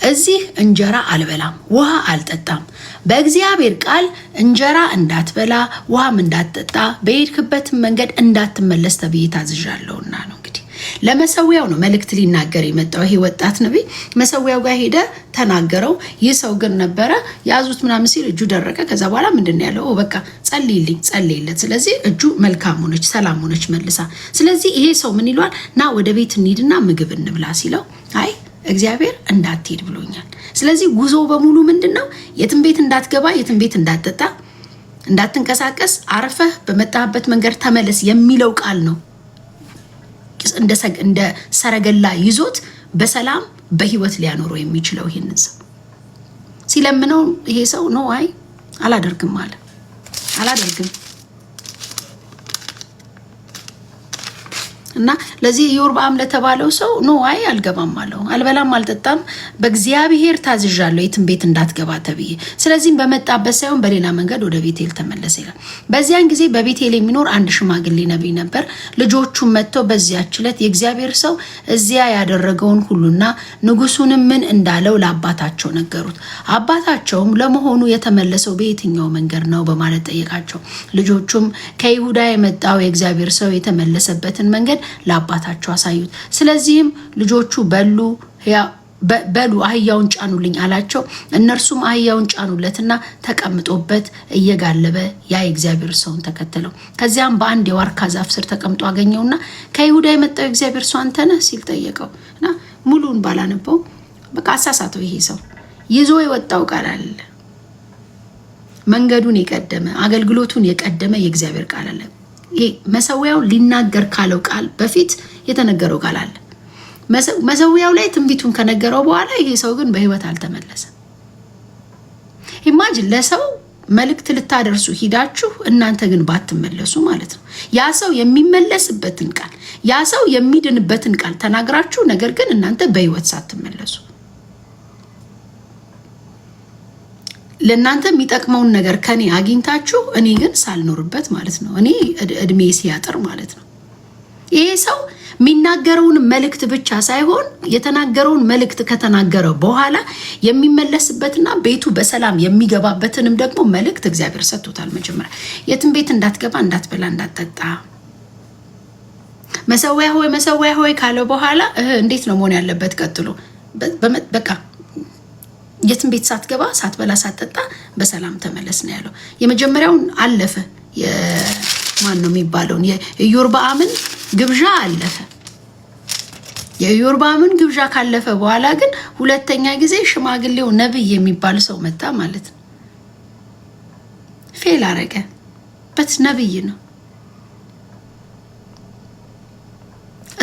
እዚህ እንጀራ አልበላም፣ ውሃ አልጠጣም። በእግዚአብሔር ቃል እንጀራ እንዳትበላ ውሃም እንዳትጠጣ በሄድክበትም መንገድ እንዳትመለስ ተብዬ ታዝዣለሁና ነው። እንግዲህ ለመሰዊያው ነው መልእክት ሊናገር የመጣው ይሄ ወጣት ነቢይ። መሰዊያው ጋር ሄደ ተናገረው። ይህ ሰው ግን ነበረ ያዙት ምናምን ሲል እጁ ደረቀ። ከዛ በኋላ ምንድን ያለው በቃ ጸልይልኝ፣ ጸልይለት። ስለዚህ እጁ መልካም ሆነች፣ ሰላም ሆነች መልሳ። ስለዚህ ይሄ ሰው ምን ይሏል? ና ወደ ቤት እንሂድና ምግብ እንብላ ሲለው አይ እግዚአብሔር እንዳትሄድ ብሎኛል። ስለዚህ ጉዞ በሙሉ ምንድን ነው? የትም ቤት እንዳትገባ፣ የትም ቤት እንዳትጠጣ፣ እንዳትንቀሳቀስ፣ አርፈህ በመጣህበት መንገድ ተመለስ የሚለው ቃል ነው እንደ ሰረገላ ይዞት በሰላም በህይወት ሊያኖረው የሚችለው። ይሄንን ሰው ሲለምነው ይሄ ሰው ነው አይ አላደርግም አለ። አላደርግም እና ለዚህ ኢዮርብዓም ለተባለው ሰው ኖ አይ አልገባም አለው። አልበላም አልጠጣም በእግዚአብሔር ታዝዣለሁ የትም ቤት እንዳትገባ ተብዬ። ስለዚህም በመጣበት ሳይሆን በሌላ መንገድ ወደ ቤቴል ተመለሰ ይላል። በዚያን ጊዜ በቤቴል የሚኖር አንድ ሽማግሌ ነቢይ ነበር። ልጆቹም መጥተው በዚያች ዕለት የእግዚአብሔር ሰው እዚያ ያደረገውን ሁሉና ንጉሱንም ምን እንዳለው ለአባታቸው ነገሩት። አባታቸውም ለመሆኑ የተመለሰው በየትኛው መንገድ ነው በማለት ጠየቃቸው። ልጆቹም ከይሁዳ የመጣው የእግዚአብሔር ሰው የተመለሰበትን መንገድ ለአባታቸው አሳዩት። ስለዚህም ልጆቹ በሉ አህያውን ጫኑልኝ አላቸው። እነርሱም አህያውን ጫኑለትና ተቀምጦበት እየጋለበ ያ የእግዚአብሔር ሰውን ተከተለው። ከዚያም በአንድ የዋርካ ዛፍ ስር ተቀምጦ አገኘውና ከይሁዳ የመጣው የእግዚአብሔር ሰው አንተ ነህ ሲል ጠየቀው። እና ሙሉን ባላነበው በቃ አሳሳተው። ይሄ ሰው ይዞ የወጣው ቃል አለ፣ መንገዱን የቀደመ አገልግሎቱን የቀደመ የእግዚአብሔር ቃል አለ። መሰዊያው ሊናገር ካለው ቃል በፊት የተነገረው ቃል አለ። መሰዊያው ላይ ትንቢቱን ከነገረው በኋላ ይሄ ሰው ግን በህይወት አልተመለሰም። ኢማጂን ለሰው መልእክት ልታደርሱ ሂዳችሁ እናንተ ግን ባትመለሱ ማለት ነው። ያ ሰው የሚመለስበትን ቃል ያ ሰው የሚድንበትን ቃል ተናግራችሁ ነገር ግን እናንተ በህይወት ሳትመለሱ ለእናንተ የሚጠቅመውን ነገር ከኔ አግኝታችሁ እኔ ግን ሳልኖርበት ማለት ነው። እኔ እድሜ ሲያጥር ማለት ነው። ይሄ ሰው የሚናገረውን መልእክት ብቻ ሳይሆን የተናገረውን መልእክት ከተናገረ በኋላ የሚመለስበትና ቤቱ በሰላም የሚገባበትንም ደግሞ መልእክት እግዚአብሔር ሰጥቶታል። መጀመሪያ የትም ቤት እንዳትገባ፣ እንዳትበላ፣ እንዳትጠጣ መሰዊያ ሆይ ካለ በኋላ እንዴት ነው መሆን ያለበት? ቀጥሎ በቃ የትም ቤት ሳትገባ፣ ሳትበላ፣ ሳትጠጣ በሰላም ተመለስ ነው ያለው። የመጀመሪያውን አለፈ። ማን ነው የሚባለውን የኢዮርብዓምን ግብዣ አለፈ። የኢዮርብዓምን ግብዣ ካለፈ በኋላ ግን ሁለተኛ ጊዜ ሽማግሌው ነብይ የሚባል ሰው መጣ ማለት ነው። ፌል አረገ። በት ነብይ ነው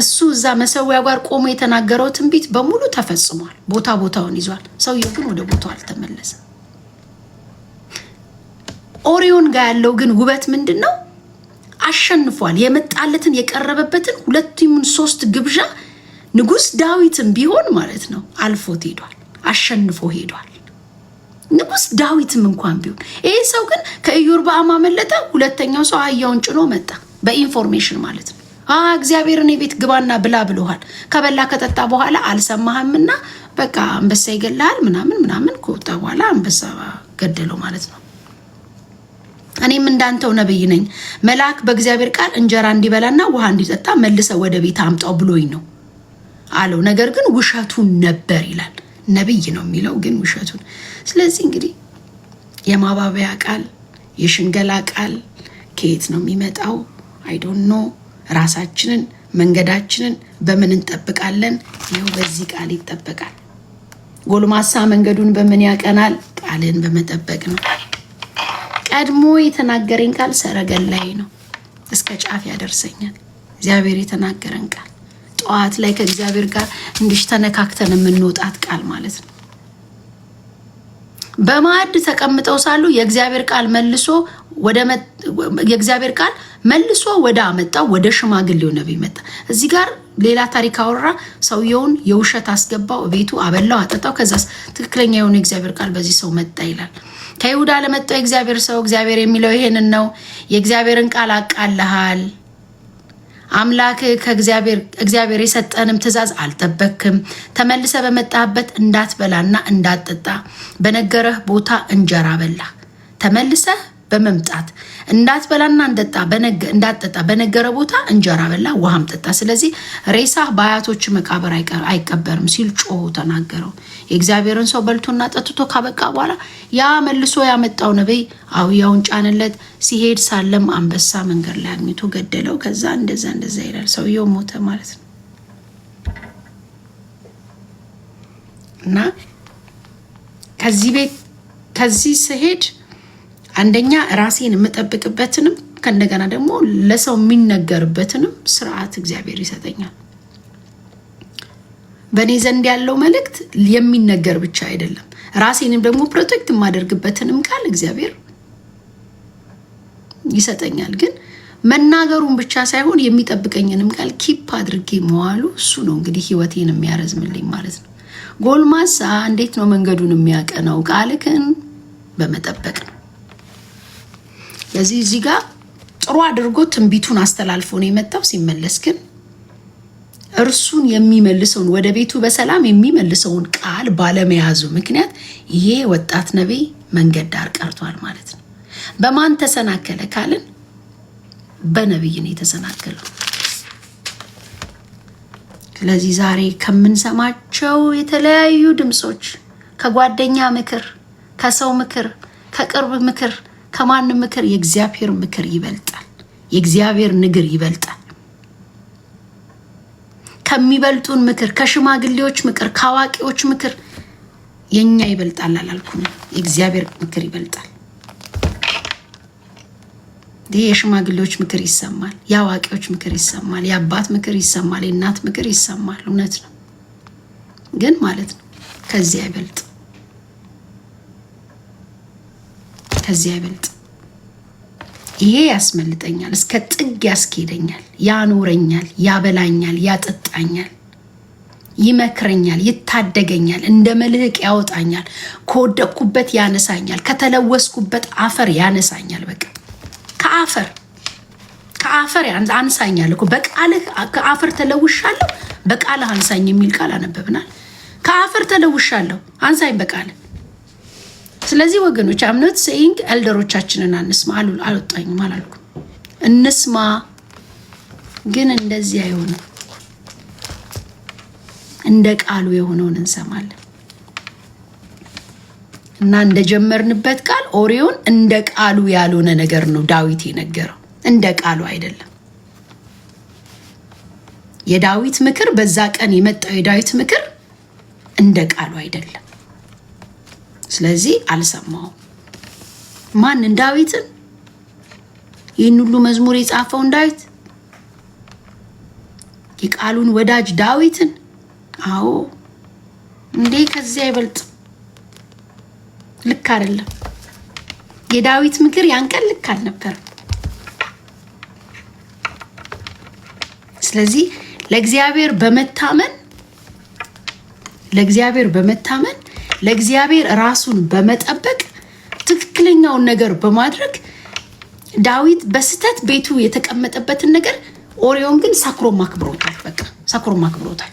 እሱ። እዛ መሰዊያ ጋር ቆሞ የተናገረው ትንቢት በሙሉ ተፈጽሟል። ቦታውን ይዟል። ሰውየው ግን ወደ ቦታው አልተመለሰም። ኦሪዮን ጋር ያለው ግን ውበት ምንድን ነው? አሸንፏል። የመጣለትን የቀረበበትን 2-3 ግብዣ ንጉስ ዳዊትም ቢሆን ማለት ነው አልፎት ሄዷል። አሸንፎ ሄዷል። ንጉስ ዳዊትም እንኳን ቢሆን ይሄ ሰው ግን ከኢዮርብዓም አመለጠ። ሁለተኛው ሰው አህያውን ጭኖ መጣ። በኢንፎርሜሽን ማለት ነው። እግዚአብሔርን የቤት ግባና ብላ ብሎሃል። ከበላ ከጠጣ በኋላ አልሰማህምና በቃ አንበሳ ይገላል ምናምን ከወጣ በኋላ አንበሳ ገደለው ማለት ነው። እኔም እንዳንተው ነብይ ነኝ። መልአክ በእግዚአብሔር ቃል እንጀራ እንዲበላና ውሃ እንዲጠጣ መልሰ ወደ ቤት አምጣው ብሎኝ ነው አለው። ነገር ግን ውሸቱን ነበር ይላል። ነብይ ነው የሚለው ግን ውሸቱን። ስለዚህ እንግዲህ የማባበያ ቃል የሽንገላ ቃል ከየት ነው የሚመጣው? አይ ዶንት ኖ። ራሳችንን መንገዳችንን በምን እንጠብቃለን? ይኸው በዚህ ቃል ይጠበቃል። ጎልማሳ መንገዱን በምን ያቀናል? ቃልን በመጠበቅ ነው። ቀድሞ የተናገረኝ ቃል ሰረገላዬ ነው፣ እስከ ጫፍ ያደርሰኛል። እግዚአብሔር የተናገረን ቃል ጠዋት ላይ ከእግዚአብሔር ጋር እንዲሽ ተነካክተን የምንወጣት ቃል ማለት ነው። በማዕድ ተቀምጠው ሳሉ የእግዚአብሔር ቃል መልሶ ወደ አመጣው ወደ ሽማግሌው ነብይ መጣ። እዚህ ጋር ሌላ ታሪክ አወራ። ሰውየውን የውሸት አስገባው፣ ቤቱ አበላው፣ አጠጣው። ከዛስ ትክክለኛ የሆነ እግዚአብሔር ቃል በዚህ ሰው መጣ ይላል። ከይሁዳ ለመጣው የእግዚአብሔር ሰው እግዚአብሔር የሚለው ይሄንን ነው። የእግዚአብሔርን ቃል አቃለሃል። አምላክ እግዚአብሔር የሰጠንም ትእዛዝ አልጠበክም። ተመልሰ በመጣበት እንዳትበላና እንዳትጠጣ በነገረህ ቦታ እንጀራ በላ። ተመልሰ በመምጣት እንዳትበላና እንዳትጠጣ በነገረ ቦታ እንጀራ በላ፣ ውሃም ጠጣ። ስለዚህ ሬሳ በአያቶች መቃብር አይቀበርም ሲል ጮሆ ተናገረው። የእግዚአብሔርን ሰው በልቶና ጠጥቶ ካበቃ በኋላ ያ መልሶ ያመጣው ነብይ አህያውን ጫነለት። ሲሄድ ሳለም አንበሳ መንገድ ላይ አግኝቶ ገደለው። ከዛ እንደዛ ይላል። ሰውየው ሞተ ማለት ነው። እና ከዚህ ስሄድ አንደኛ ራሴን የምጠብቅበትንም ከእንደገና ደግሞ ለሰው የሚነገርበትንም ስርዓት እግዚአብሔር ይሰጠኛል። በእኔ ዘንድ ያለው መልእክት የሚነገር ብቻ አይደለም፣ ራሴንም ደግሞ ፕሮቴክት የማደርግበትንም ቃል እግዚአብሔር ይሰጠኛል። ግን መናገሩን ብቻ ሳይሆን የሚጠብቀኝንም ቃል ኪፕ አድርጌ መዋሉ እሱ ነው እንግዲህ ህይወቴን የሚያረዝምልኝ ማለት ነው። ጎልማሳ እንዴት ነው መንገዱን የሚያቀናው? ቃልህን በመጠበቅ ነው። ስለዚህ እዚህ ጋር ጥሩ አድርጎ ትንቢቱን አስተላልፎ ነው የመጣው። ሲመለስ ግን እርሱን የሚመልሰውን ወደ ቤቱ በሰላም የሚመልሰውን ቃል ባለመያዙ ምክንያት ይሄ ወጣት ነቢይ መንገድ ዳር ቀርቷል ማለት ነው። በማን ተሰናከለ ካልን በነቢይ ነው የተሰናከለው። ስለዚህ ዛሬ ከምንሰማቸው የተለያዩ ድምጾች ከጓደኛ ምክር፣ ከሰው ምክር፣ ከቅርብ ምክር፣ ከማንም ምክር የእግዚአብሔር ምክር ይበልጣል። የእግዚአብሔር ንግር ይበልጣል። ከሚበልጡን ምክር፣ ከሽማግሌዎች ምክር፣ ከአዋቂዎች ምክር የኛ ይበልጣል አላልኩም? የእግዚአብሔር ምክር ይበልጣል። የሽማግሌዎች ምክር ይሰማል፣ የአዋቂዎች ምክር ይሰማል፣ የአባት ምክር ይሰማል፣ የእናት ምክር ይሰማል። እውነት ነው፣ ግን ማለት ነው ከዚህ አይበልጥ፣ ከዚህ አይበልጥ። ይሄ ያስመልጠኛል፣ እስከ ጥግ ያስኬደኛል፣ ያኖረኛል፣ ያበላኛል፣ ያጠጣኛል፣ ይመክረኛል፣ ይታደገኛል፣ እንደ መልህቅ ያወጣኛል፣ ከወደቅኩበት ያነሳኛል፣ ከተለወስኩበት አፈር ያነሳኛል። በቃ ከአፈር አንሳኛል እኮ በቃልህ ከአፈር ተለውሻለሁ፣ በቃልህ አንሳኝ የሚል ቃል አነበብናል። ከአፈር ተለውሻለሁ፣ አንሳኝ በቃልህ። ስለዚህ ወገኖች አምነት ሴይንግ ኤልደሮቻችንን አንስማ አልወጣኝም አላልኩም። እንስማ፣ ግን እንደዚህ አይሆንም። እንደ ቃሉ የሆነውን እንሰማለን እና እንደጀመርንበት ቃል ኦሪዮን እንደ ቃሉ ያልሆነ ነገር ነው ዳዊት የነገረው፣ እንደ ቃሉ አይደለም። የዳዊት ምክር በዛ ቀን የመጣው የዳዊት ምክር እንደ ቃሉ አይደለም። ስለዚህ አልሰማውም። ማንን? ዳዊትን። ይህን ሁሉ መዝሙር የጻፈውን ዳዊት፣ የቃሉን ወዳጅ ዳዊትን። አዎ እንዴ ከዚህ አይበልጥ። ልክ አይደለም። የዳዊት ምክር ያን ቀን ልክ አልነበረም። ስለዚህ ለእግዚአብሔር በመታመን ለእግዚአብሔር ራሱን በመጠበቅ ትክክለኛውን ነገር በማድረግ ዳዊት በስተት ቤቱ የተቀመጠበትን ነገር ኦሪዮን ግን ሰክሮም አክብሮታል። በቃ ሰክሮም አክብሮታል።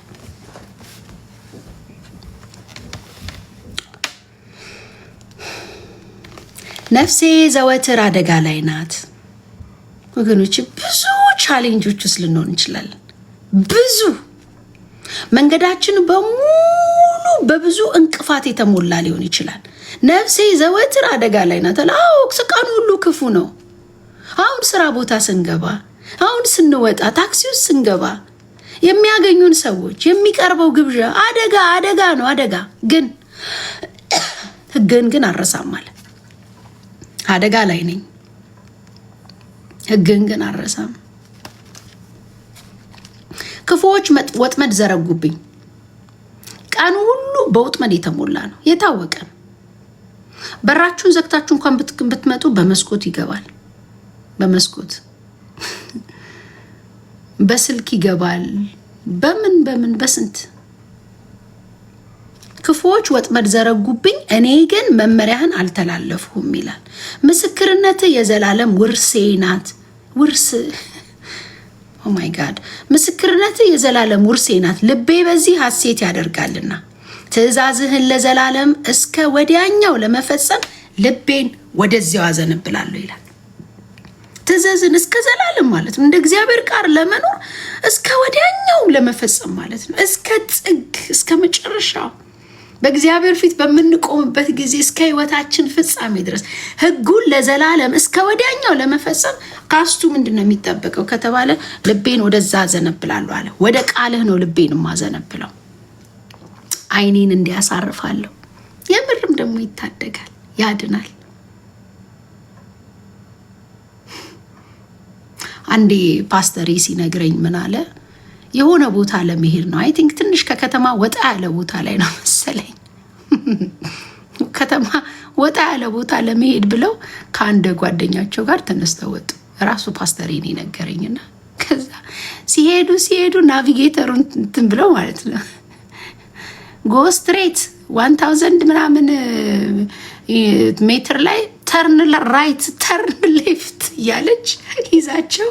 ነፍሴ ዘወትር አደጋ ላይ ናት። ወገኖች ብዙ ቻሌንጆች ውስጥ ልንሆን እንችላለን። ብዙ መንገዳችን በሙሉ በብዙ እንቅፋት የተሞላ ሊሆን ይችላል። ነፍሴ ዘወትር አደጋ ላይ ናት። አዎ ቀኑ ሁሉ ክፉ ነው። አሁን ስራ ቦታ ስንገባ፣ አሁን ስንወጣ፣ ታክሲ ውስጥ ስንገባ የሚያገኙን ሰዎች፣ የሚቀርበው ግብዣ አደጋ ነው። አደጋ ግን ሕግን ግን አልረሳም አለ። አደጋ ላይ ነኝ፣ ሕግን ግን አልረሳም። ክፉዎች ወጥመድ ዘረጉብኝ። ቀኑ ሁሉ በወጥመድ የተሞላ ነው፣ የታወቀ ነው። በራችሁን ዘግታችሁ እንኳን ብትመጡ በመስኮት ይገባል። በመስኮት በስልክ ይገባል። በምን በስንት ክፉዎች ወጥመድ ዘረጉብኝ፣ እኔ ግን መመሪያህን አልተላለፍሁም ይላል። ምስክርነት የዘላለም ውርሴ ናት። ውርስ ኦ ማይ ጋድ፣ ምስክርነት የዘላለም ውርሴ ናት። ልቤ በዚህ ሐሴት ያደርጋልና ትእዛዝህን ለዘላለም እስከ ወዲያኛው ለመፈጸም ልቤን ወደዚያው አዘነብላለሁ ይላል። ትእዛዝን እስከ ዘላለም ማለት ነው። እንደ እግዚአብሔር ቃል ለመኖር እስከ ወዲያኛው ለመፈጸም ማለት ነው። እስከ ጥግ፣ እስከ መጨረሻው በእግዚአብሔር ፊት በምንቆምበት ጊዜ እስከ ሕይወታችን ፍጻሜ ድረስ ሕጉን ለዘላለም እስከ ወዲያኛው ለመፈጸም ካስቱ ምንድን ነው የሚጠበቀው ከተባለ ልቤን ወደዛ አዘነብላለሁ አለ። ወደ ቃልህ ነው ልቤን ማዘነብለው። ዓይኔን እንዲያሳርፋለሁ። የምርም ደግሞ ይታደጋል፣ ያድናል። አንዴ ፓስተሬ ሲነግረኝ ምን አለ፣ የሆነ ቦታ ለመሄድ ነው። አይ ቲንክ ትንሽ ከከተማ ወጣ ያለ ቦታ ላይ ነው መሰለኝ። ከተማ ወጣ ያለ ቦታ ለመሄድ ብለው ከአንድ ጓደኛቸው ጋር ተነስተው ወጡ ራሱ ፓስተሬን ነገረኝና ከዛ ሲሄዱ ናቪጌተሩን እንትን ብለው ማለት ነው ጎ ስትሬት 1000 ምናምን ሜትር ላይ ተርን ራይት ተርን ሌፍት እያለች ይዛቸው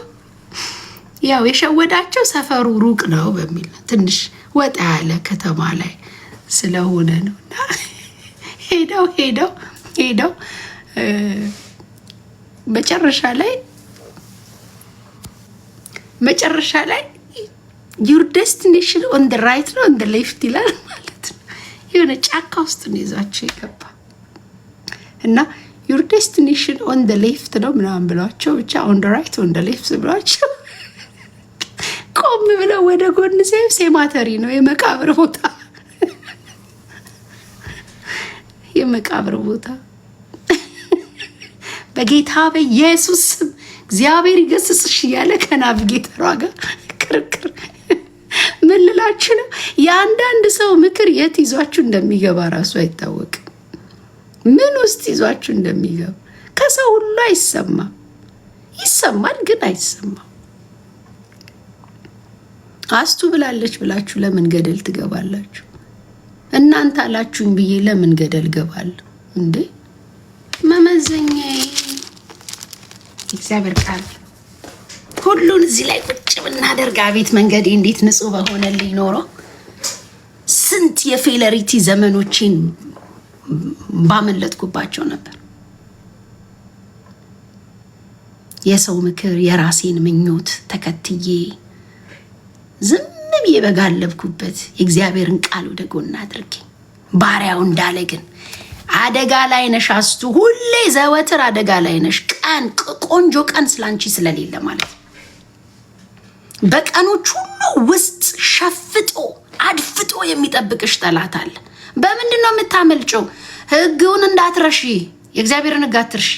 ያው የሸወዳቸው ሰፈሩ ሩቅ ነው በሚል ትንሽ ወጣ ያለ ከተማ ላይ ስለሆነ ነው። ሄደው መጨረሻ ላይ ዩር ዴስቲኔሽን ኦን ደ ራይት ነው ኦን ደ ሌፍት ይላል ማለት ነው። የሆነ ጫካ ውስጥ ነው ይዟቸው የገባ እና ዩር ዴስቲኔሽን ኦን ደ ሌፍት ነው ምናምን ብሏቸው ብቻ ኦን ደ ራይት ኦን ደ ሌፍት ብሏቸው ቆም ብለው ወደ ጎን ሴማተሪ ነው የመቃብር ቦታ በጌታ በኢየሱስ ስም እግዚአብሔር ይገስጽሽ እያለ ከናቪጌተሯ ጋር ክርክር። ምን ልላችሁ ነው? የአንዳንድ ሰው ምክር የት ይዟችሁ እንደሚገባ ራሱ አይታወቅም። ምን ውስጥ ይዟችሁ እንደሚገባ ከሰው ሁሉ አይሰማም። ይሰማል ግን አይሰማም። አስቱ ብላለች ብላችሁ ለምን ገደል ትገባላችሁ? እናንተ አላችሁኝ ብዬ ለምን ገደል ገባለሁ እንዴ? መመዘኛዬ እግዚአብሔር ቃል ሁሉን እዚህ ላይ ቁጭ ብናደርግ አቤት መንገዴ እንዴት ንጹህ በሆነልኝ ኖሮ ስንት የፌለሪቲ ዘመኖችን ባመለጥኩባቸው ነበር። የሰው ምክር የራሴን ምኞት ተከትዬ ዝም ብዬ በጋለብኩበት የእግዚአብሔርን ቃል ወደ ጎን አድርጌ ባሪያው እንዳለ ግን አደጋ ላይ ነሽ አስቱ፣ ሁሌ ዘወትር አደጋ ላይ ነሽ። ቀን ቆንጆ ቀን ስላንቺ ስለሌለ ማለት ነው። በቀኖች ሁሉ ውስጥ ሸፍጦ አድፍጦ የሚጠብቅሽ ጠላት አለ። በምንድን ነው የምታመልጨው? ሕጉን እንዳትረሺ፣ የእግዚአብሔርን ሕግ አትርሺ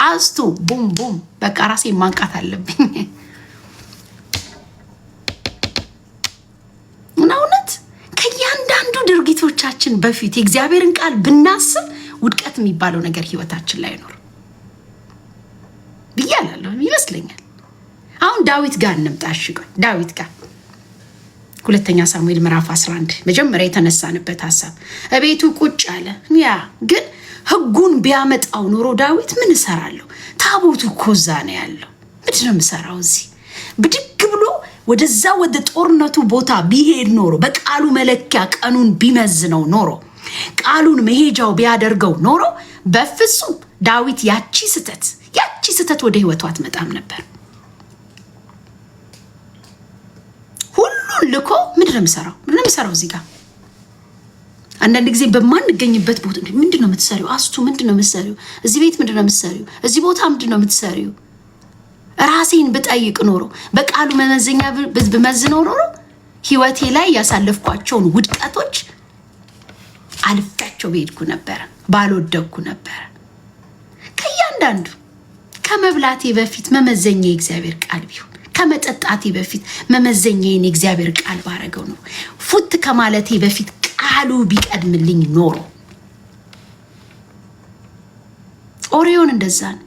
አስቱ። ቡም ቡም በቃ ራሴ ማንቃት አለብኝ። እውነት ከእያንዳንዱ ድርጊቶቻችን በፊት የእግዚአብሔርን ቃል ብናስብ ውድቀት የሚባለው ነገር ህይወታችን ላይ አይኖር ብያለሁ ይመስለኛል። አሁን ዳዊት ጋር እንምጣ። ዳዊት ጋር ሁለተኛ ሳሙኤል ምዕራፍ 11 መጀመሪያ የተነሳንበት ሀሳብ እቤቱ ቁጭ አለ። ያ ግን ህጉን ቢያመጣው ኖሮ ዳዊት ምን እሰራለሁ? ታቦቱ እኮ እዛ ነው ያለው። ምንድን ነው የምሰራው እዚህ? ብድግ ብሎ ወደዛ ወደ ጦርነቱ ቦታ ቢሄድ ኖሮ፣ በቃሉ መለኪያ ቀኑን ቢመዝነው ኖሮ፣ ቃሉን መሄጃው ቢያደርገው ኖሮ በፍጹም ዳዊት ያቺ ስተት ወደ ህይወቱ አትመጣም ነበር። ሁሉን ልኮ ምንድነው የምሰራው እዚህ ጋር? አንዳንድ ጊዜ በማንገኝበት ቦታ ምንድነው የምትሰሪው? አስቱ ምንድነው የምትሰሪው? እዚህ ቤት ምንድነው የምትሰሪው? እዚህ ቦታ ምንድነው የምትሰሪው? ራሴን ብጠይቅ ኖሮ፣ በቃሉ መመዘኛ ብመዝነው ኖሮ ህይወቴ ላይ ያሳለፍኳቸውን ውድቀቶች አልፌያቸው በሄድኩ ነበረ፣ ባልወደቅኩ ነበረ። ከእያንዳንዱ ከመብላቴ በፊት መመዘኛ የእግዚአብሔር ቃል ቢሆን፣ ከመጠጣቴ በፊት መመዘኛዬን የእግዚአብሔር ቃል ባረገው ነው። ፉት ከማለቴ በፊት ቃሉ ቢቀድምልኝ ኖሮ። ኦሪዮን እንደዛ ነው።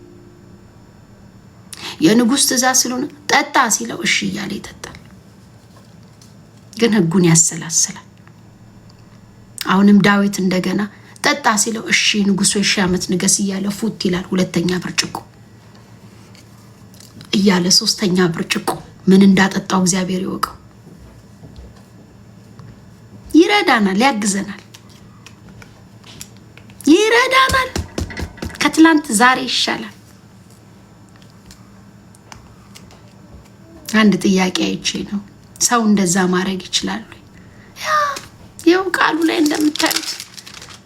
የንጉሥ ትእዛዝ ስለሆነ ጠጣ ሲለው እሺ እያለ ይጠጣል፣ ግን ህጉን ያሰላስላል። አሁንም ዳዊት እንደገና ጠጣ ሲለው እሺ ንጉሥ 1000 ዓመት ንገስ እያለ ፉት ይላል። ሁለተኛ ብርጭቆ እያለ ሶስተኛ ብርጭቆ ምን እንዳጠጣው እግዚአብሔር ይወቀው። ይረዳናል፣ ያግዘናል፣ ይረዳናል። ከትላንት ዛሬ ይሻላል። አንድ ጥያቄ አይቼ ነው፣ ሰው እንደዛ ማድረግ ይችላል? ያው ቃሉ ላይ እንደምታዩት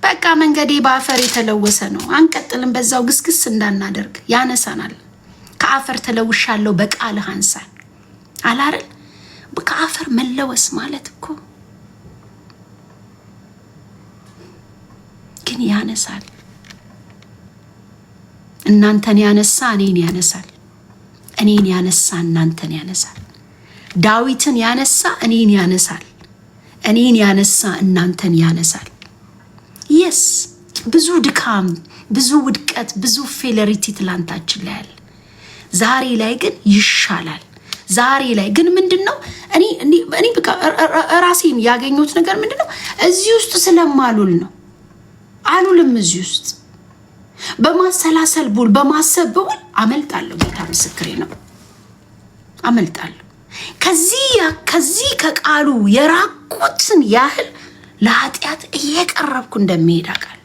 በቃ መንገዴ በአፈር የተለወሰ ነው፣ አንቀጥልም፣ በዛው ግስግስ እንዳናደርግ ያነሳናል። ከአፈር ተለውሻለሁ በቃልህ አንሳኝ አላረል። ከአፈር መለወስ ማለት እኮ ግን ያነሳል። እናንተን ያነሳ እኔን ያነሳል፣ እኔን ያነሳ እናንተን ያነሳል። ዳዊትን ያነሳ እኔን ያነሳል፣ እኔን ያነሳ እናንተን ያነሳል። የስ ብዙ ድካም፣ ብዙ ውድቀት፣ ብዙ ፌለሪቲ ትላንታችን ላይ አለ። ዛሬ ላይ ግን ይሻላል። ዛሬ ላይ ግን ምንድነው እኔ በቃ ራሴን ያገኙት ነገር ምንድነው እዚህ ውስጥ ስለማሉል ነው። አሉልም እዚህ ውስጥ በማሰላሰል ቡል በማሰብ ቡል አመልጣለሁ። ጌታ ምስክሬ ነው፣ አመልጣለሁ። ከዚህ ከቃሉ የራቁትን ያህል ለኃጢአት እየቀረብኩ እንደሚሄድ አውቃለሁ።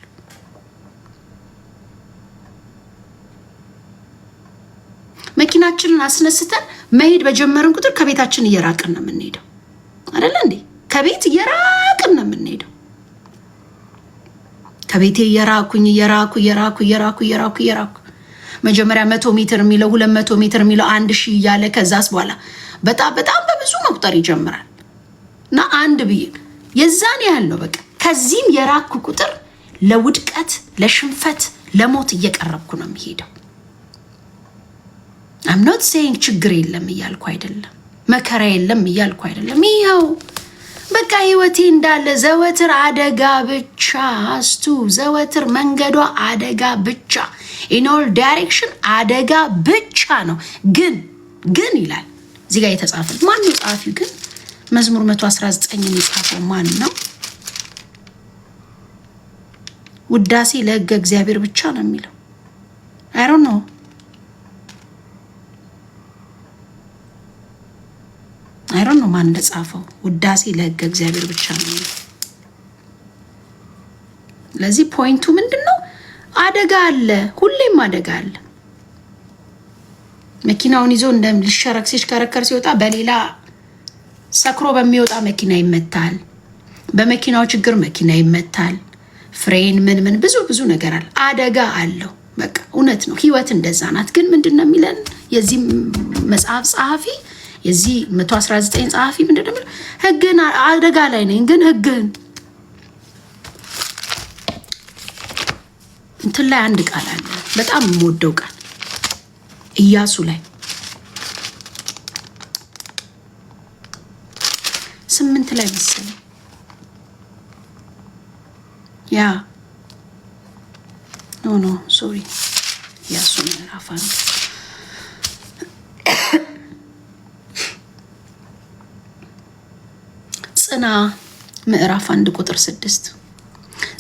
መኪናችንን አስነስተን መሄድ በጀመርን ቁጥር ከቤታችን እየራቅን ነው የምንሄደው አይደል እንዴ? ከቤት እየራቅን ነው የምንሄደው። ከቤቴ እየራኩ መጀመሪያ 100 ሜትር የሚለው 200 ሜትር የሚለው 1000 እያለ ከዛስ በኋላ በጣም በብዙ መቁጠር ይጀምራል። እና አንድ ብዬ የዛን ያህል ነው በቃ። ከዚህም የራኩ ቁጥር ለውድቀት፣ ለሽንፈት፣ ለሞት እየቀረብኩ ነው የሚሄደው። I'm not saying ችግር የለም እያልኩ አይደለም፣ መከራ የለም እያልኩ አይደለም። ይኸው በቃ ህይወቴ እንዳለ ዘወትር አደጋ ብቻ አስቱ ዘወትር መንገዷ አደጋ ብቻ in all direction አደጋ ብቻ ነው። ግን ይላል እዚህ ጋር የተጻፈው ማን ነው ጻፊው? ግን መዝሙር 119 የጻፈው ማን ነው? ውዳሴ ለሕገ እግዚአብሔር ብቻ ነው የሚለው። I don't know ማን እንደጻፈው። ውዳሴ ለሕገ እግዚአብሔር ብቻ ነው። ለዚህ ፖይንቱ ምንድነው? አደጋ አለ፣ ሁሌም አደጋ አለ። መኪናውን ይዞ እንደምልሽረክ ሲሽከረከር ሲወጣ በሌላ ሰክሮ በሚወጣ መኪና ይመታል። በመኪናው ችግር መኪና ይመታል። ፍሬን ምን ብዙ ነገር አለ። አደጋ አለው። በቃ እውነት ነው። ህይወት እንደዛ ናት። ግን ምንድነው የሚለን የዚህ መጽሐፍ ጸሐፊ የዚህ 119 ጸሐፊ ምንድነው የሚለው? ህግን አደጋ ላይ ነኝ፣ ግን ህግን እንትን ላይ አንድ ቃል አለ በጣም የምወደው ቃል ኢያሱ ላይ 8 ላይ መሰለኝ ያ ኖ ሶሪ ኢያሱ ምዕራፍ 1 ጽና ምዕራፍ 1 ቁጥር 6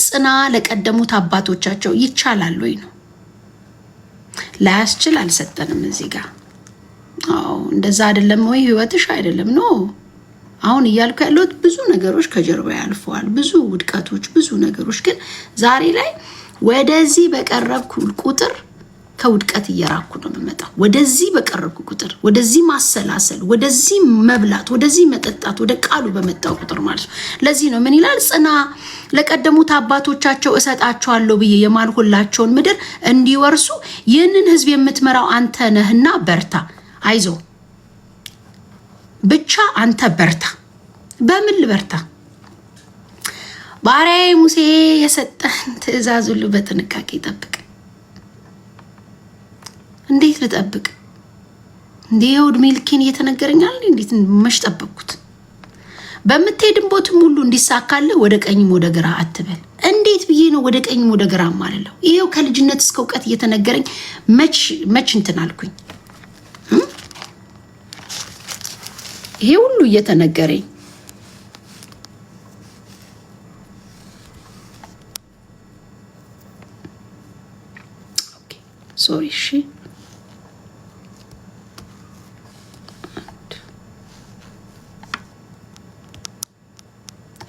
ጽና ለቀደሙት አባቶቻቸው ይቻላል ወይ ነው። ላያስችል አልሰጠንም እዚህ ጋር። አዎ እንደዛ አይደለም ወይ ህይወትሽ? አይደለም ኖ። አሁን እያልኩ ያለሁት ብዙ ነገሮች ከጀርባ ያልፈዋል፣ ብዙ ውድቀቶች፣ ብዙ ነገሮች። ግን ዛሬ ላይ ወደዚህ በቀረብኩ ቁጥር ከውድቀት እየራኩ ነው የምመጣው። ወደዚህ በቀረብኩ ቁጥር ወደዚህ ማሰላሰል፣ ወደዚህ መብላት፣ ወደዚህ መጠጣት፣ ወደ ቃሉ በመጣው ቁጥር ማለት ነው። ለዚህ ነው ምን ይላል? ጽና ለቀደሙት አባቶቻቸው እሰጣቸዋለሁ ብዬ የማልሁላቸውን ምድር እንዲወርሱ ይህንን ህዝብ የምትመራው አንተ ነህና በርታ። አይዞ ብቻ አንተ በርታ። በምን ልበርታ? ባሪያዬ ሙሴ የሰጠን ትእዛዝ ሁሉ በጥንቃቄ ጠብቅ። እንዴት ልጠብቅ? እንዴው ዕድሜ ልኬን እየተነገረኛል። እንዴት መሽ ጠበቅኩት? በምትሄድቦትም ሁሉ እንዲሳካልህ ወደ ቀኝም ወደ ግራ አትበል። እንዴት ብዬ ነው ወደ ቀኝም ወደ ግራ ማለለው? ይሄው ከልጅነት እስከ እውቀት እየተነገረኝ መች እንትን አልኩኝ። ይሄ ሁሉ እየተነገረኝ ሶሪ እሺ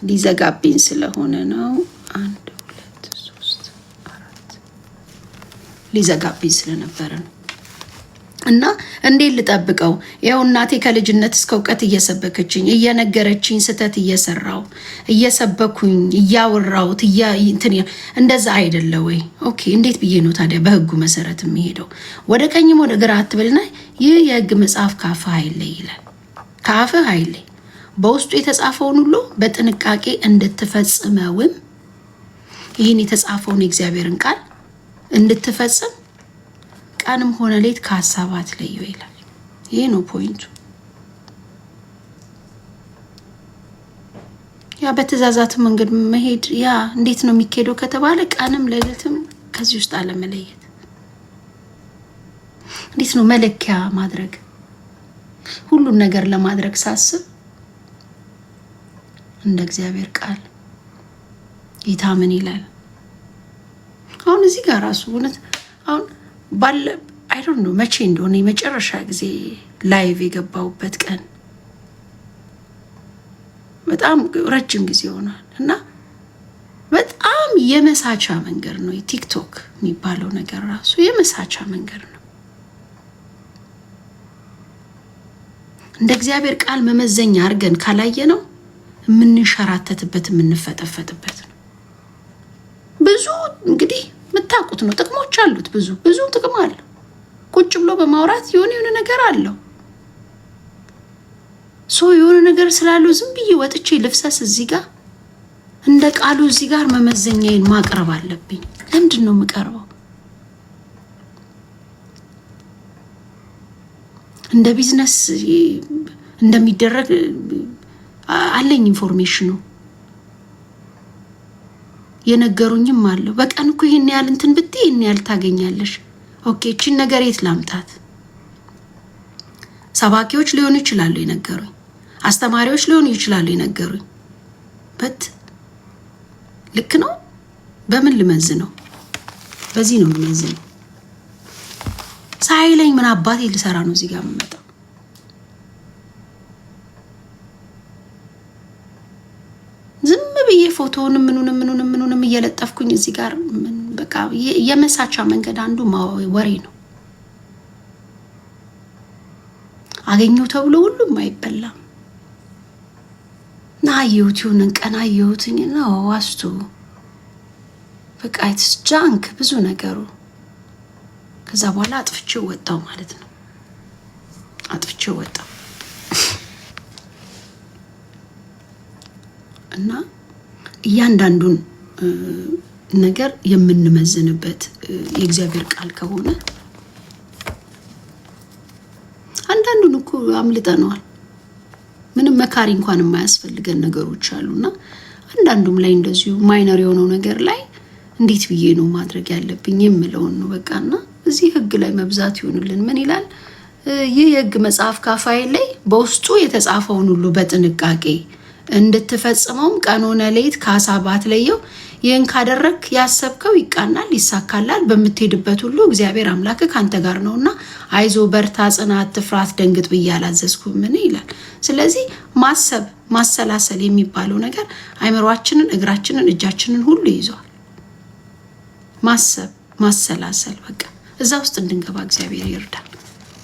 ሊዘጋብኝ ስለሆነ ነው። 1 2 3 4 ሊዘጋብኝ ስለነበረ ነው። እና እንዴት ልጠብቀው? ያው እናቴ ከልጅነት እስከ እውቀት እየሰበከችኝ እየነገረችኝ ስተት እየሰራው እየሰበኩኝ እያወራሁት እንደዛ አይደለ ወይ? ኦኬ እንዴት ብዬ ነው ታዲያ በህጉ መሰረት የሚሄደው? ወደ ቀኝም ወደ ግራ አትበልና ይህ የህግ መጽሐፍ ካፍህ አይለይ ይላል። ካፍህ አይለይ በውስጡ የተጻፈውን ሁሉ በጥንቃቄ እንድትፈጽመውም ይህን የተጻፈውን የእግዚአብሔርን ቃል እንድትፈጽም ቀንም ሆነ ሌት ከሀሳብ አትለየው ይላል። ይሄ ነው ፖይንቱ። ያ በትእዛዛት መንገድ መሄድ ያ እንዴት ነው የሚካሄደው ከተባለ ቀንም ሌሊትም ከዚህ ውስጥ አለመለየት። እንዴት ነው መለኪያ ማድረግ? ሁሉን ነገር ለማድረግ ሳስብ እንደ እግዚአብሔር ቃል ጌታ ምን ይላል? አሁን እዚህ ጋር ራሱ እውነት አሁን ባለ አይ ዶንት ኖ መቼ እንደሆነ የመጨረሻ ጊዜ ላይቭ የገባውበት ቀን በጣም ረጅም ጊዜ ሆኗል እና በጣም የመሳቻ መንገድ ነው። ቲክቶክ የሚባለው ነገር ራሱ የመሳቻ መንገድ ነው። እንደ እግዚአብሔር ቃል መመዘኛ አድርገን ካላየ ነው የምንሸራተትበት የምንፈጠፈጥበት ነው። ብዙ እንግዲህ የምታውቁት ነው። ጥቅሞች አሉት። ብዙ ጥቅም አለው። ቁጭ ብሎ በማውራት የሆነ ነገር አለው። የሆነ ነገር ስላለው ዝም ብዬ ወጥቼ ልፍሰስ እዚህ ጋር እንደ ቃሉ እዚህ ጋር መመዘኛዬን ማቅረብ አለብኝ። ለምንድን ነው የምቀርበው? እንደ ቢዝነስ እንደሚደረግ አለኝ ኢንፎርሜሽኑ የነገሩኝም አለው። በቀን እኮ ይሄን ያህል እንትን ብትይ ይሄን ያህል ታገኛለሽ። ኦኬ እቺን ነገር የት ላምጣት? ሰባኪዎች ሊሆኑ ይችላሉ የነገሩኝ፣ አስተማሪዎች ሊሆኑ ይችላሉ የነገሩኝ። ልክ ነው። በምን ልመዝነው? በዚህ ነው ልመዝነው። ሳይለኝ ምን አባቴ ልሰራ ነው እዚህ ጋር የምመጣው? ዝም ብዬ ፎቶውንም ምኑንም እየለጠፍኩኝ እዚህ ጋር በቃ የመሳቻ መንገድ አንዱ ወሬ ነው። አገኘው ተብሎ ሁሉም አይበላም። ናየውት ይሁንን ቀና አየሁትኝ ነው ዋስቱ በቃ ኢትስ ጃንክ ብዙ ነገሩ። ከዛ በኋላ አጥፍቼው ወጣው ማለት ነው። አጥፍቼው ወጣው እና እያንዳንዱን ነገር የምንመዝንበት የእግዚአብሔር ቃል ከሆነ አንዳንዱን እኮ አምልጠነዋል። ምንም መካሪ እንኳን የማያስፈልገን ነገሮች አሉና አንዳንዱም ላይ እንደዚሁ ማይነር የሆነው ነገር ላይ እንዴት ብዬ ነው ማድረግ ያለብኝ የምለውን ነው በቃና እዚህ ህግ ላይ መብዛት ይሆንልን። ምን ይላል ይህ የህግ መጽሐፍ ካፋይ ላይ በውስጡ የተጻፈውን ሁሉ በጥንቃቄ እንድትፈጽመውም ቀኖነ ሌት ከሐሳባት ለየው። ይህን ካደረክ ያሰብከው ይቃናል፣ ይሳካላል። በምትሄድበት ሁሉ እግዚአብሔር አምላክ ካንተ ጋር ነውና አይዞ በርታ፣ ጽና፣ አትፍራ፣ አትደንግጥ ብዬ አላዘዝኩም ምን ይላል። ስለዚህ ማሰብ ማሰላሰል የሚባለው ነገር አይምሯችንን፣ እግራችንን፣ እጃችንን ሁሉ ይዟል። ማሰብ ማሰላሰል በቃ እዛ ውስጥ እንድንገባ እግዚአብሔር ይርዳል።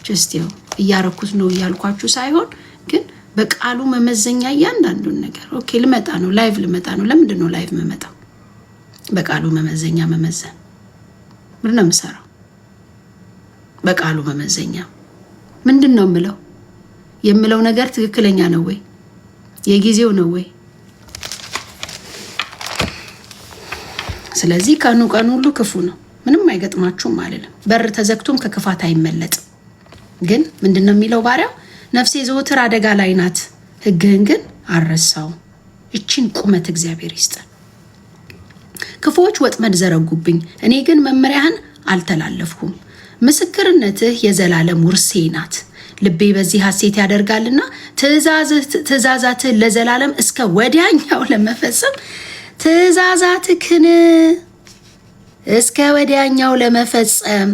ጀስት ያው እያረኩት ነው እያልኳችሁ ሳይሆን ግን በቃሉ መመዘኛ እያንዳንዱን ነገር ኦኬ ልመጣ ነው ላይቭ ልመጣ ነው። ለምንድን ነው ላይቭ መመጣው? በቃሉ መመዘኛ መመዘን ምን ነው የምሰራው? በቃሉ መመዘኛ ምንድን ነው የምለው ነገር ትክክለኛ ነው ወይ? የጊዜው ነው ወይ? ስለዚህ ቀኑ ሁሉ ክፉ ነው። ምንም አይገጥማችሁም አልልም። በር ተዘግቶም ከክፋት አይመለጥም። ግን ምንድነው የሚለው ባሪያው? ነፍሴ ዘወትር አደጋ ላይ ናት፣ ሕግህን ግን አልረሳውም። እቺን ቁመት እግዚአብሔር ይስጠን። ክፉዎች ወጥመድ ዘረጉብኝ፣ እኔ ግን መመሪያህን አልተላለፍኩም። ምስክርነትህ የዘላለም ውርሴ ናት። ልቤ በዚህ ሐሴት ያደርጋልና ትእዛዛትህ ለዘላለም እስከ ወዲያኛው ለመፈጸም ትእዛዛትህን እስከ ወዲያኛው ለመፈጸም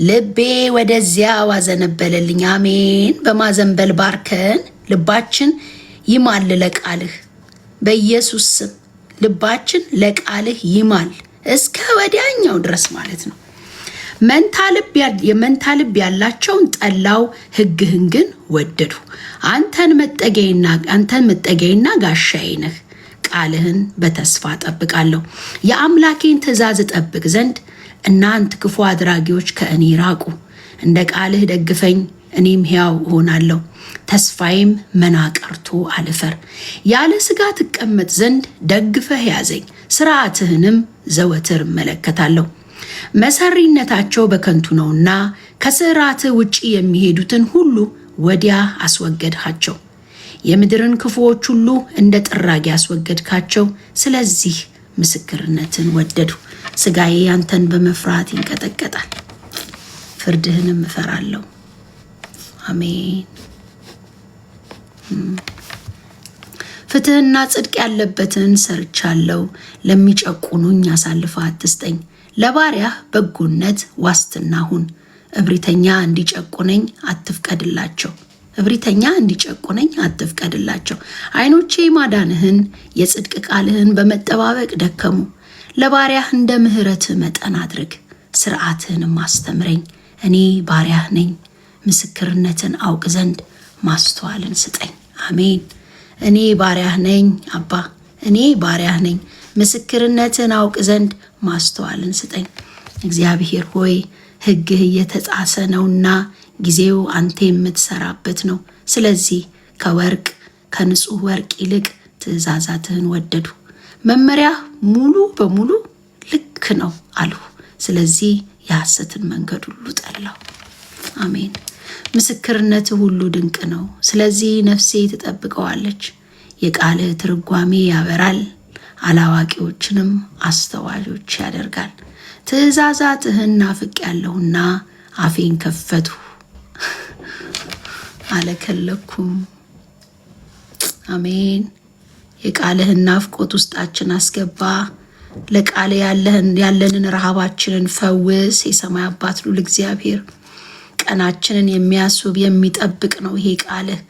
ልቤ ወደዚያ ዋዘነበለልኝ። አሜን። በማዘንበል ባርከን። ልባችን ይማል ለቃልህ በኢየሱስ ስም። ልባችን ለቃልህ ይማል እስከ ወዲያኛው ድረስ ማለት ነው። የመንታ ልብ ያላቸውን ጠላው፣ ሕግህን ግን ወደዱ። አንተን መጠጊያዬና ጋሻዬ ነህ። ቃልህን በተስፋ ጠብቃለሁ። የአምላኬን ትእዛዝ ጠብቅ ዘንድ እናንት ክፉ አድራጊዎች ከእኔ ራቁ። እንደ ቃልህ ደግፈኝ፣ እኔም ሕያው እሆናለሁ። ተስፋዬም መና ቀርቶ አልፈር። ያለ ስጋት እቀመጥ ዘንድ ደግፈህ ያዘኝ። ሥርዓትህንም ዘወትር እመለከታለሁ። መሰሪነታቸው በከንቱ ነውና ከሥርዓትህ ውጪ የሚሄዱትን ሁሉ ወዲያ አስወገድሃቸው። የምድርን ክፉዎች ሁሉ እንደ ጥራጊ አስወገድካቸው። ስለዚህ ምስክርነትን ወደዱ። ሥጋዬ አንተን በመፍራት ይንቀጠቀጣል። ፍርድህንም እፈራለሁ። አሜን። ፍትህና ጽድቅ ያለበትን ሰርቻለሁ። ለሚጨቁኑኝ አሳልፈህ አትስጠኝ። ለባሪያህ በጎነት ዋስትና ሁን። እብሪተኛ እንዲጨቁነኝ አትፍቀድላቸው። እብሪተኛ እንዲጨቁነኝ አትፍቀድላቸው። ዓይኖቼ ማዳንህን የጽድቅ ቃልህን በመጠባበቅ ደከሙ። ለባሪያህ እንደ ምሕረትህ መጠን አድርግ። ሥርዓትህንም አስተምረኝ። እኔ ባሪያህ ነኝ። ምስክርነትን አውቅ ዘንድ ማስተዋልን ስጠኝ። አሜን። እኔ ባሪያህ ነኝ አባ፣ እኔ ባሪያህ ነኝ። ምስክርነትን አውቅ ዘንድ ማስተዋልን ስጠኝ። እግዚአብሔር ሆይ ሕግህ እየተጣሰ ነውና ጊዜው አንተ የምትሰራበት ነው። ስለዚህ ከወርቅ ከንጹህ ወርቅ ይልቅ ትእዛዛትህን ወደዱ። መመሪያህ ሙሉ በሙሉ ልክ ነው አልሁ። ስለዚህ የሐሰትን መንገድ ሁሉ ጠላሁ። አሜን። ምስክርነትህ ሁሉ ድንቅ ነው። ስለዚህ ነፍሴ ትጠብቀዋለች። የቃልህ ትርጓሜ ያበራል፣ አላዋቂዎችንም አስተዋዮች ያደርጋል። ትእዛዛትህን ናፍቄያለሁና አፌን ከፈትሁ አለከለኩም። አሜን። የቃልህን ናፍቆት ውስጣችን አስገባ። ለቃል ያለንን ረሃባችንን ፈውስ። የሰማይ አባት ሉል እግዚአብሔር ቀናችንን የሚያስብ የሚጠብቅ ነው ይሄ ቃልህ።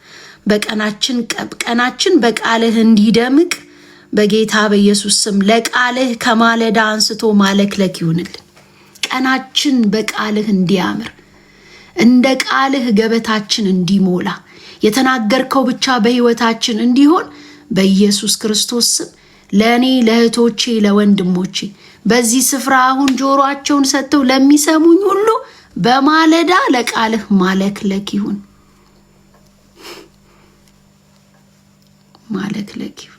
ቀናችን በቃልህ እንዲደምቅ በጌታ በኢየሱስ ስም ለቃልህ ከማለዳ አንስቶ ማለክለክ ይሁንልን። ቀናችን በቃልህ እንዲያምር፣ እንደ ቃልህ ገበታችን እንዲሞላ፣ የተናገርከው ብቻ በሕይወታችን እንዲሆን በኢየሱስ ክርስቶስ ስም ለእኔ ለእህቶቼ ለወንድሞቼ በዚህ ስፍራ አሁን ጆሮአቸውን ሰጥተው ለሚሰሙኝ ሁሉ በማለዳ ለቃልህ ማለክለክ ይሁን። ማለክለክ ይሁን።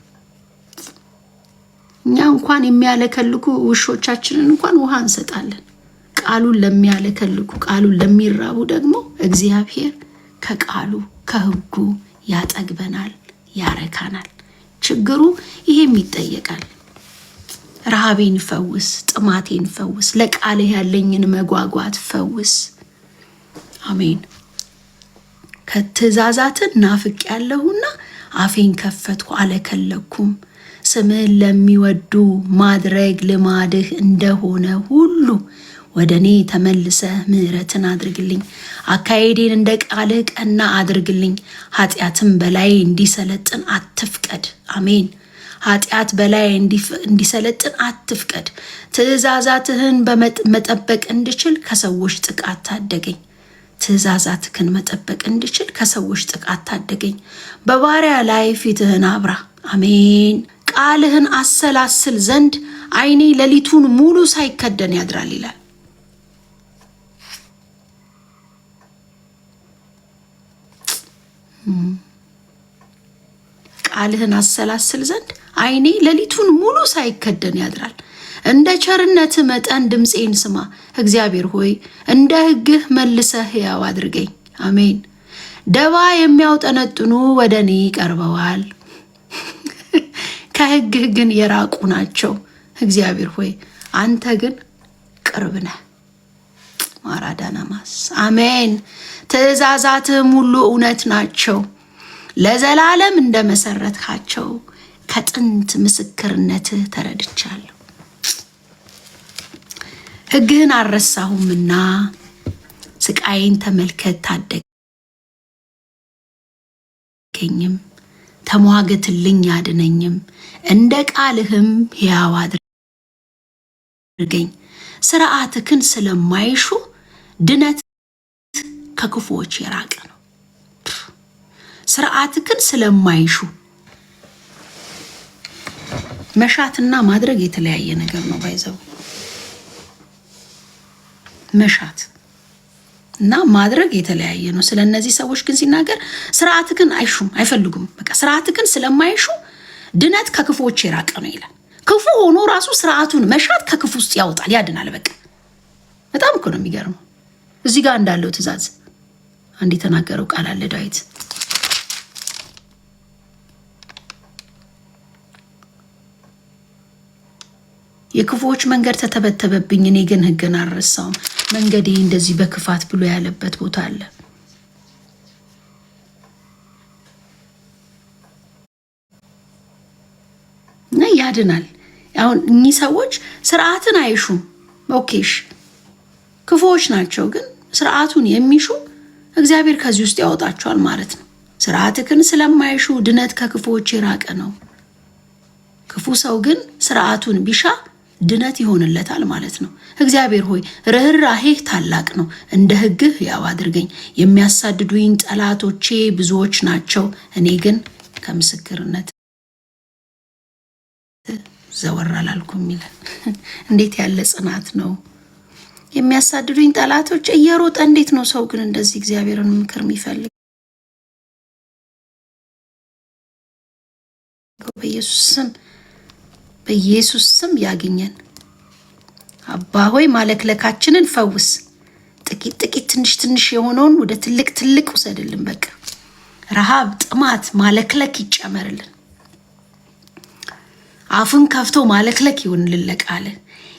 እኛ እንኳን የሚያለከልኩ ውሾቻችንን እንኳን ውሃ እንሰጣለን። ቃሉን ለሚያለከልኩ ቃሉን ለሚራቡ ደግሞ እግዚአብሔር ከቃሉ ከሕጉ ያጠግበናል፣ ያረካናል። ችግሩ ይሄም ይጠየቃል። ረሃቤን ፈውስ፣ ጥማቴን ፈውስ፣ ለቃልህ ያለኝን መጓጓት ፈውስ። አሜን። ከትእዛዛትን ናፍቄያለሁና አፌን ከፈትኩ አለከለኩም። ስምህን ለሚወዱ ማድረግ ልማድህ እንደሆነ ሁሉ ወደ እኔ ተመልሰህ ምሕረትን አድርግልኝ። አካሄዴን እንደ ቃልህ ቀና አድርግልኝ። ኃጢአትም በላይ እንዲሰለጥን አትፍቀድ። አሜን። ኃጢአት በላይ እንዲሰለጥን አትፍቀድ። ትእዛዛትህን መጠበቅ እንድችል ከሰዎች ጥቃት ታደገኝ። ትእዛዛትህን መጠበቅ እንድችል ከሰዎች ጥቃት ታደገኝ። በባሪያ ላይ ፊትህን አብራ። አሜን። ቃልህን አሰላስል ዘንድ ዓይኔ ሌሊቱን ሙሉ ሳይከደን ያድራል ይላል። ቃልህን አሰላስል ዘንድ ዓይኔ ሌሊቱን ሙሉ ሳይከደን ያድራል። እንደ ቸርነት መጠን ድምፄን ስማ። እግዚአብሔር ሆይ እንደ ሕግህ መልሰህ ሕያው አድርገኝ። አሜን። ደባ የሚያውጠነጥኑ ወደ እኔ ቀርበዋል፣ ከሕግህ ግን የራቁ ናቸው። እግዚአብሔር ሆይ አንተ ግን ቅርብ ነህ። ማራዳናማስ አሜን። ትእዛዛትህም ሁሉ እውነት ናቸው፣ ለዘላለም እንደመሰረትካቸው ከጥንት ምስክርነትህ ተረድቻለሁ። ሕግህን አልረሳሁምና ስቃይን ተመልከት፣ ታደገኝም፣ ተሟገትልኝ፣ አድነኝም። እንደ ቃልህም ሕያው አድርገኝ። ሥርዓትህን ስለማይሹ ድነት ከክፉዎች የራቀ ነው። ሥርዓትህን ስለማይሹ መሻትና ማድረግ የተለያየ ነገር ነው። ባይዘው መሻት እና ማድረግ የተለያየ ነው። ስለነዚህ ሰዎች ግን ሲናገር ሥርዓትህን አይሹም፣ አይፈልጉም። በቃ ሥርዓትህን ስለማይሹ ድነት ከክፉዎች የራቀ ነው ይላል። ክፉ ሆኖ ራሱ ሥርዓቱን መሻት ከክፉ ውስጥ ያወጣል፣ ያድናል። በቃ በጣም እኮ ነው የሚገርመው። እዚህ ጋር እንዳለው ትእዛዝ አንድ የተናገረው ቃል አለ ዳዊት። የክፉዎች መንገድ ተተበተበብኝ፣ እኔ ግን ሕግን አልረሳውም። መንገዴ እንደዚህ በክፋት ብሎ ያለበት ቦታ አለ። እና ያድናል። አሁን እኚህ ሰዎች ስርዓትን አይሹም። ኦኬሽ ክፉዎች ናቸው፣ ግን ስርዓቱን የሚሹ እግዚአብሔር ከዚህ ውስጥ ያወጣቸዋል ማለት ነው። ስርዓትህን ስለማይሹ ድነት ከክፉዎች የራቀ ነው። ክፉ ሰው ግን ስርዓቱን ቢሻ ድነት ይሆንለታል ማለት ነው። እግዚአብሔር ሆይ ርኅራኄህ ታላቅ ነው፣ እንደ ሕግህ ሕያው አድርገኝ። የሚያሳድዱኝ ጠላቶቼ ብዙዎች ናቸው፣ እኔ ግን ከምስክርነት ዘወር አላልኩም ይላል። እንዴት ያለ ጽናት ነው! የሚያሳድዱኝ ጠላቶች እየሮጠ እንዴት ነው ሰው ግን እንደዚህ እግዚአብሔርን ምክር የሚፈልግ? በኢየሱስ ስም ያገኘን። አባ ሆይ ማለክለካችንን ፈውስ። ጥቂት ጥቂት ትንሽ ትንሽ የሆነውን ወደ ትልቅ ትልቅ ውሰድልን። በቃ ረሃብ፣ ጥማት፣ ማለክለክ ይጨመርልን። አፉን ከፍቶ ማለክለክ ይሆንልን ለቃል።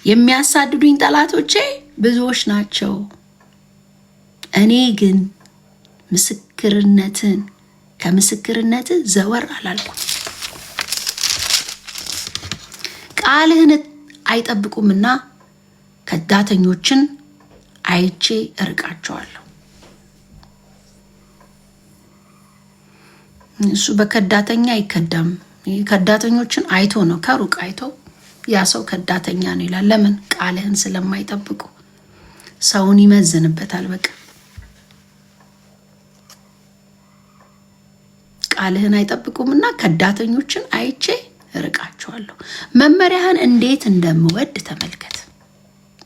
የሚያሳድዱኝ ጠላቶቼ ብዙዎች ናቸው፣ እኔ ግን ከምስክርነት ዘወር አላልኩም። ቃልህን አይጠብቁምና ከዳተኞችን አይቼ እርቃቸዋለሁ። እሱ በከዳተኛ አይከዳም። ከዳተኞችን አይቶ ነው፣ ከሩቅ አይቶ ያ ሰው ከዳተኛ ነው ይላል። ለምን? ቃልህን ስለማይጠብቁ። ሰውን ይመዝንበታል። በቃ ቃልህን አይጠብቁምና ከዳተኞችን አይቼ እርቃቸዋለሁ። መመሪያህን እንዴት እንደምወድ ተመልከት።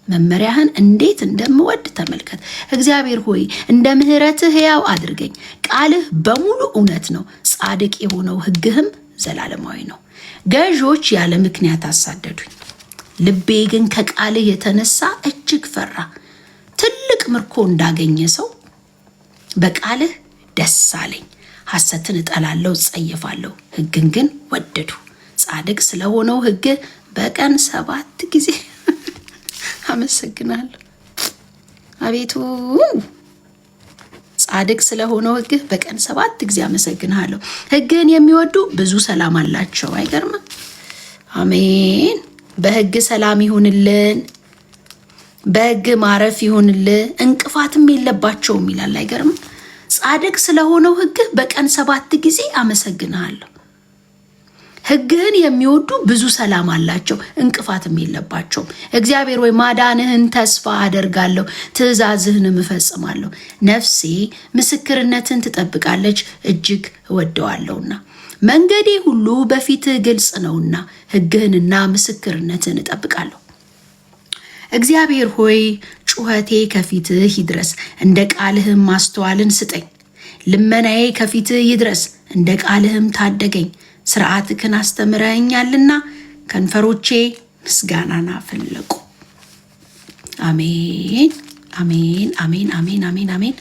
መመሪያህን እንዴት እንደምወድ ተመልከት። እግዚአብሔር ሆይ እንደ ምሕረትህ ሕያው አድርገኝ። ቃልህ በሙሉ እውነት ነው፣ ጻድቅ የሆነው ሕግህም ዘላለማዊ ነው። ገዦች ያለ ምክንያት አሳደዱኝ፣ ልቤ ግን ከቃልህ የተነሳ እጅግ ፈራ። ትልቅ ምርኮ እንዳገኘ ሰው በቃልህ ደስ አለኝ። ሐሰትን እጠላለሁ፣ ጸየፋለሁ፣ ሕግን ግን ወደዱ። ጻድቅ ስለሆነው ሕግ በቀን 7 ጊዜ አመሰግናለሁ። አቤቱ ጻድቅ ስለሆነው ሕግ በቀን 7 ጊዜ አመሰግናለሁ። ሕግን የሚወዱ ብዙ ሰላም አላቸው። አይገርምም? አሜን። በሕግ ሰላም ይሁንልን፣ በሕግ ማረፍ ይሁንልን፣ እንቅፋትም የለባቸውም ይላል። አይገርምም? ጻድቅ ስለሆነው ሕግ በቀን 7 ጊዜ አመሰግናለሁ። ሕግህን የሚወዱ ብዙ ሰላም አላቸው፣ እንቅፋትም የለባቸውም። እግዚአብሔር ወይ ማዳንህን ተስፋ አደርጋለሁ፣ ትእዛዝህንም እፈጽማለሁ። ነፍሴ ምስክርነትን ትጠብቃለች፣ እጅግ እወደዋለሁና። መንገዴ ሁሉ በፊትህ ግልጽ ነውና ሕግህንና ምስክርነትን እጠብቃለሁ። እግዚአብሔር ሆይ ጩኸቴ ከፊትህ ይድረስ፣ እንደ ቃልህም ማስተዋልን ስጠኝ። ልመናዬ ከፊትህ ይድረስ፣ እንደ ቃልህም ታደገኝ። ስርዓትህን አስተምረኸኛልና ከንፈሮቼ ምስጋናን አፈለቁ። አሜን አሜን አሜን አሜን አሜን አሜን።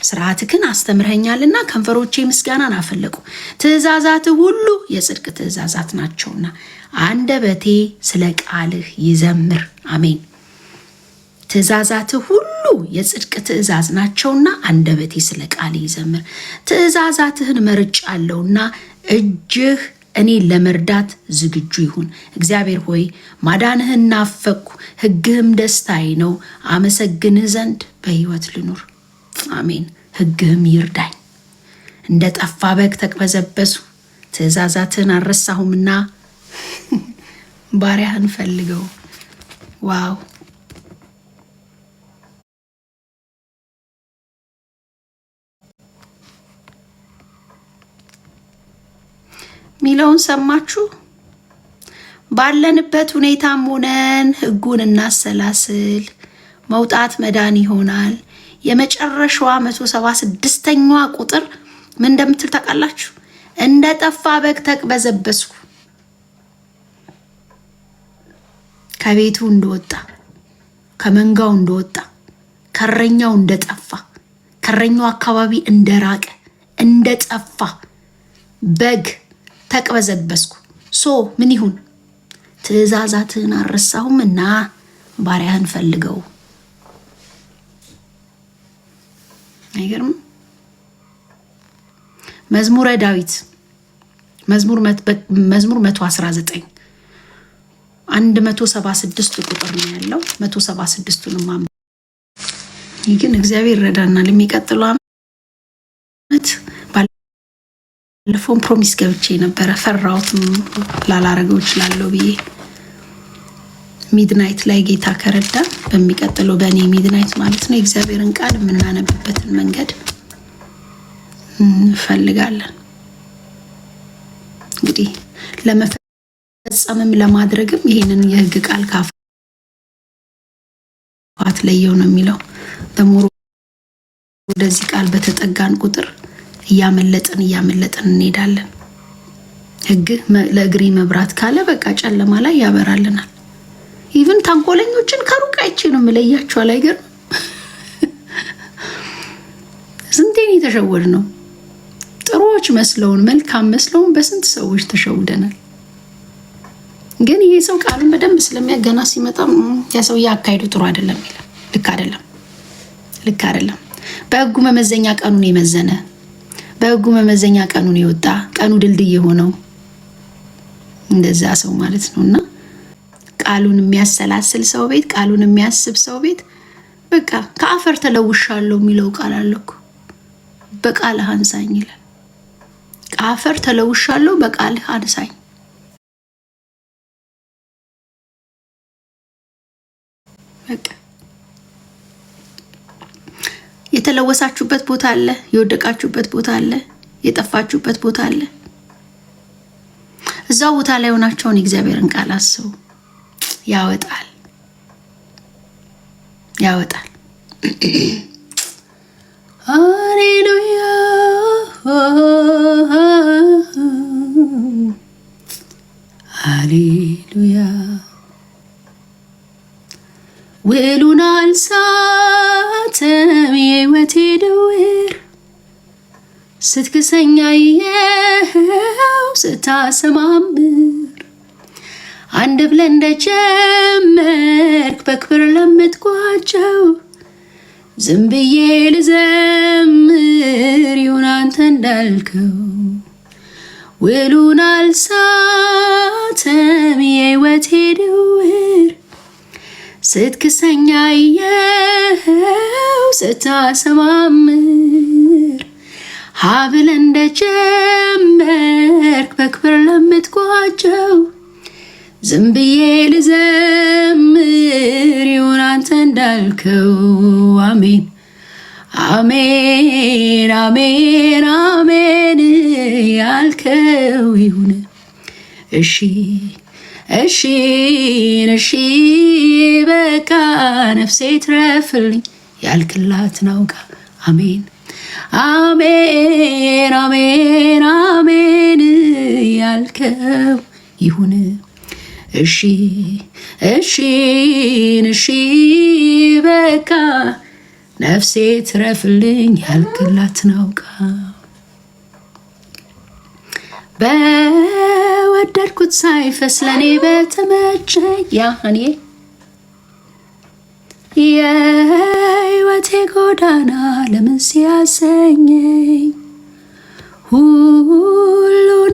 ስርዓትህን አስተምረኸኛልና ከንፈሮቼ ምስጋናን አፈለቁ። ትእዛዛትህ ሁሉ የጽድቅ ትእዛዛት ናቸውና አንደበቴ ስለ ቃልህ ይዘምር። አሜን። ትእዛዛትህ ሁሉ የጽድቅ ትእዛዝ ናቸውና አንደበቴ ስለ ቃል ይዘምር። ትእዛዛትህን መርጫለሁና እጅህ እኔን ለመርዳት ዝግጁ ይሁን። እግዚአብሔር ሆይ ማዳንህን ናፈቅኩ፣ ሕግህም ደስታዬ ነው። አመሰግንህ ዘንድ በሕይወት ልኑር። አሜን። ሕግህም ይርዳኝ። እንደ ጠፋ በግ ተቅበዘበዙ፣ ትእዛዛትህን አልረሳሁምና ባሪያህን ፈልገው። ዋው! ሚለውን ሰማችሁ? ባለንበት ሁኔታም ሆነን ሕጉን እናሰላስል፣ መውጣት መዳን ይሆናል። የመጨረሻዋ 176ኛዋ ቁጥር ምን እንደምትል ታውቃላችሁ? እንደ ጠፋ በግ ተቅበዘበዝኩ። ከቤቱ እንደወጣ፣ ከመንጋው እንደወጣ፣ ከረኛው እንደጠፋ፣ ከረኛው አካባቢ እንደራቀ እንደጠፋ በግ ተቅበዘበዝኩ። ምን ይሁን? ትእዛዛትህን አልረሳሁምና ባሪያህን ፈልገው። አይገርም? መዝሙረ ዳዊት መዝሙር 119 176 ቁጥር ነው ያለው። 176ቱንም ማንበብ ይህ ግን እግዚአብሔር ይረዳናል። የሚቀጥለው ዓመት ባለፈውን ፕሮሚስ ገብቼ ነበረ፣ ፈራሁትም ላላረገው እችላለሁ ብዬ። ሚድናይት ላይ ጌታ ከረዳ በሚቀጥለው በእኔ ሚድናይት ማለት ነው የእግዚአብሔርን ቃል የምናነብበትን መንገድ እንፈልጋለን። እንግዲህ ለመፈጸምም ለማድረግም ይህንን የህግ ቃል ካፋት ለየው ነው የሚለው። በሞሮ ወደዚህ ቃል በተጠጋን ቁጥር እያመለጥን እንሄዳለን። ህግ ለእግሬ መብራት ካለ በቃ ጨለማ ላይ ያበራልናል። ኢቭን ታንኮለኞችን ከሩቅ አይቼ ነው የምለያቸው። አይገርም? ስንቴን የተሸወድ ነው። ጥሩዎች መስለውን መልካም መስለውን በስንት ሰዎች ተሸውደናል። ግን ይሄ ሰው ቃሉን በደንብ ስለሚያገና ሲመጣ ያ ሰውዬ አካሄዱ ጥሩ አይደለም ይላል። ልክ አይደለም። በህጉ መመዘኛ ቀኑን የመዘነ በህጉ መመዘኛ ቀኑን የወጣ ቀኑ ድልድይ የሆነው እንደዛ ሰው ማለት ነውና ቃሉን የሚያሰላስል ሰው ቤት፣ ቃሉን የሚያስብ ሰው ቤት በቃ ከአፈር ተለውሻለሁ የሚለው ቃል አለ እኮ። በቃልህ አንሳኝ ይላል። ከአፈር ተለውሻለሁ በቃልህ አንሳኝ። በቃ የተለወሳችሁበት ቦታ አለ፣ የወደቃችሁበት ቦታ አለ፣ የጠፋችሁበት ቦታ አለ። እዛው ቦታ ላይ ሆናችሁን የእግዚአብሔርን ቃል አስቡ። ያወጣል። ሃሌሉያ ሃሌሉያ። ውሉን አልሳተም የሕይወቴ ድውር፣ ስትክሰኛ አየኸው ስታሰማምር፣ አንድ ብለህ እንደጀመርክ በክብር ለምትቋጨው፣ ዝም ብዬ ልዘምር ይሁን አንተ እንዳልከው። ውሉን አልሳተም የሕይወቴ ድውር፣ ስትክሰኛ አየኸው ስታሰማምር፣ ሀብል እንደጀመርክ በክብር ለምትቋጨው፣ ዝም ብዬ ልዘምር ይሁን አንተ እንዳልከው። አሜን አሜን አሜን አሜን ያልከው ይሁን። እሺ በቃ ነፍሴ ትረፍልኝ ያልክላት ናውቃ። አሜን አሜን አሜን አሜን ያልከው ይሁን። እሺ በቃ ነፍሴ ትረፍልኝ ያልክላት ናውቃ። በወደድኩት ሳይፈስ ለኔ በተመቸኝ ያኔ የሕይወቴ ጎዳና ለምን ሲያሰኘኝ ሁሉን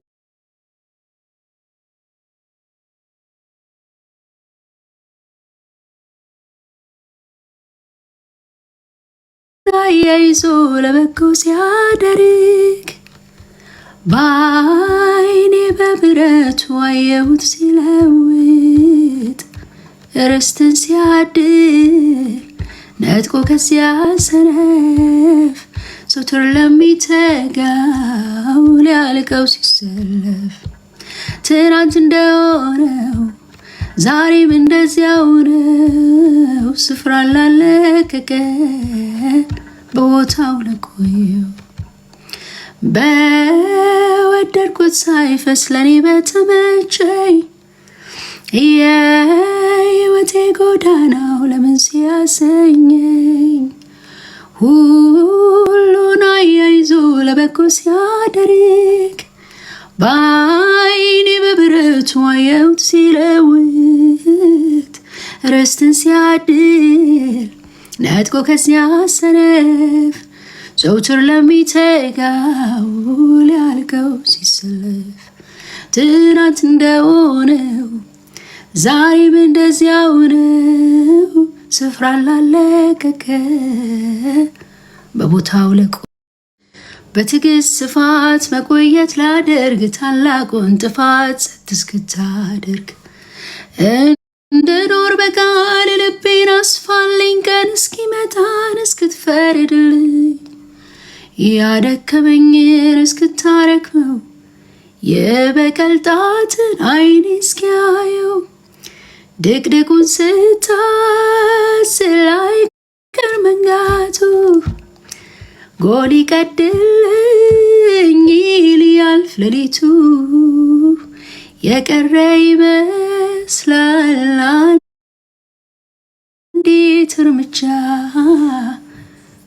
አያይዞ ለበጎ ሲያደርግ በዓይኔ በምሕረቱ አየሁት ሲለውጥ ርስትን ሲያድል ነጥቆ ከዚያ ሰነፍ ዘወትር ለሚተጋው ሊያልቀው ሲሰለፍ ትናንት እንደሆነው ዛሬም እንደዚያው ነው። ስፍራ ላለቀቀ በቦታው ለቆየው በወደድኩት ሳይፈስ ለኔ በተመቸኝ የሕይወቴ ጎዳናው ለምን ሲያሰኘኝ ሁሉን አያይዞ ለበጎ ሲያደርግ በዓይኔ በብረቱ አየሁት ሲለውጥ ርስትን ሲያድል ነጥቆ ከዚያ ሰነፍ ዘውትር ለሚተጋው ሊያልቀው ሲሰለፍ ትናንት እንደሆነው ዛሬም እንደዚያው ነው። ስፍራ ላለቀቀ በቦታው ለቆ በትዕግስት ስፋት መቆየት ላደርግ ታላቁን ጥፋት ጸጥ እስክታደርግ እንድኖር በቃል ልቤን አስፋልኝ ቀን እስኪመጣን እስክትፈርድልኝ ያደከመኝን እስክታረክመው የበቀል ጣትን ዓይኔ እስኪያየው ድቅድቁን ስታስል አይቀር መንጋቱ ጎል ይቀድልኝ ሊያልፍ ሌሊቱ የቀረ ይመስላል አንዲት እርምጃ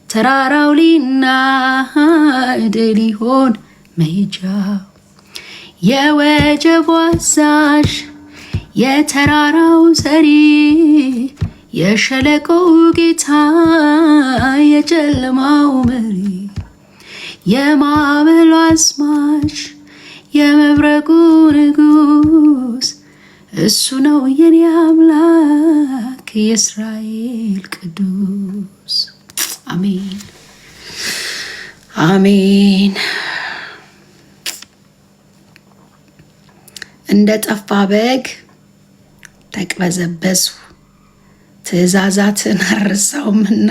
ተራራው ሊናድ ሊሆን መሄጃው የወጀቡ አዛዥ የተራራው ሰሪ የሸለቆው ጌታ የጨለማው መሪ የማዕበሉ አስማሽ የመብረቁ ንጉስ እሱ ነው የኔ አምላክ የእስራኤል ቅዱስ። አሜን አሜን። እንደ ጠፋ በግ ተቅበዘበዝሁ ትእዛዛትን አልረሳሁምና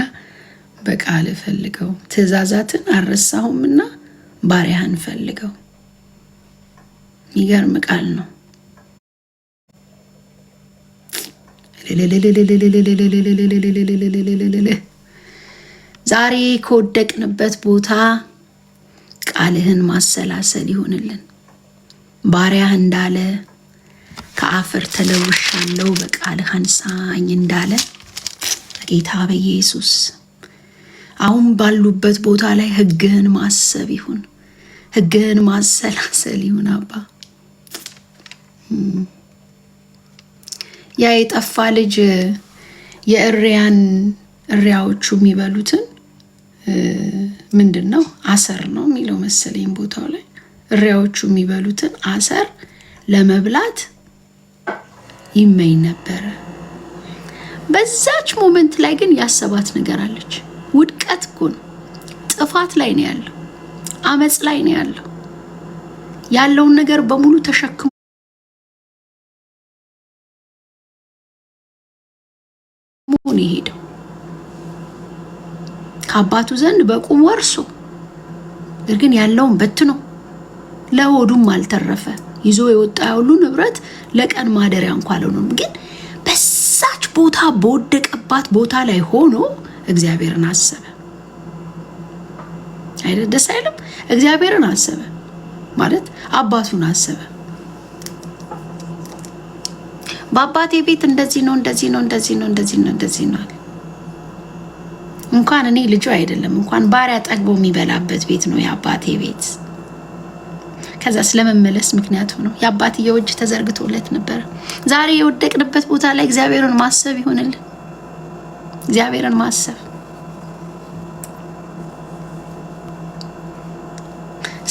በቃል ፈልገው። ትእዛዛትን አልረሳሁምና ባሪያህን ፈልገው። የሚገርም ቃል ነው። ዛሬ ከወደቅንበት ቦታ ቃልህን ማሰላሰል ይሆንልን። ባሪያህ እንዳለ ከአፈር ተለውሻለሁ በቃልህ አንሳኝ እንዳለ ጌታ በኢየሱስ አሁን ባሉበት ቦታ ላይ ሕግህን ማሰብ ይሁን፣ ሕግህን ማሰላሰል ይሁን። አባ ያ የጠፋ ልጅ እሪያዎቹ የሚበሉትን ምንድን ነው አሰር ነው የሚለው መሰለኝ ቦታው ላይ እሪያዎቹ የሚበሉትን አሰር ለመብላት ይመኝ ነበረ። በዛች ሞመንት ላይ ግን ያሰባት ነገር አለች። ውድቀት እኮ ነው፣ ጥፋት ላይ ነው ያለው፣ አመጽ ላይ ነው ያለው። ያለውን ነገር በሙሉ ተሸክሞ ነው የሄደው። ከአባቱ ዘንድ በቁም ወርሶ ግን ያለውን በትኖ ለሆዱም አልተረፈ። ይዞ የወጣ ሁሉ ንብረት ለቀን ማደሪያ እንኳን አልሆነም። ግን በዛች ቦታ በወደቀባት ቦታ ላይ ሆኖ እግዚአብሔርን አሰበ። አይደል? ደስ አይልም? እግዚአብሔርን አሰበ ማለት አባቱን አሰበ። በአባቴ ቤት እንደዚህ ነው እንደዚህ ነው እንደዚህ ነው እንደዚህ ነው እንደዚህ ነው። እንኳን እኔ ልጁ አይደለም እንኳን ባሪያ ጠግቦ የሚበላበት ቤት ነው የአባቴ ቤት። ከዛ ስለመመለስ ምክንያቱ ነው የአባትየው እጅ ተዘርግቶለት ነበር። ዛሬ የወደቅንበት ቦታ ላይ እግዚአብሔርን ማሰብ ይሆንልን። እግዚአብሔርን ማሰብ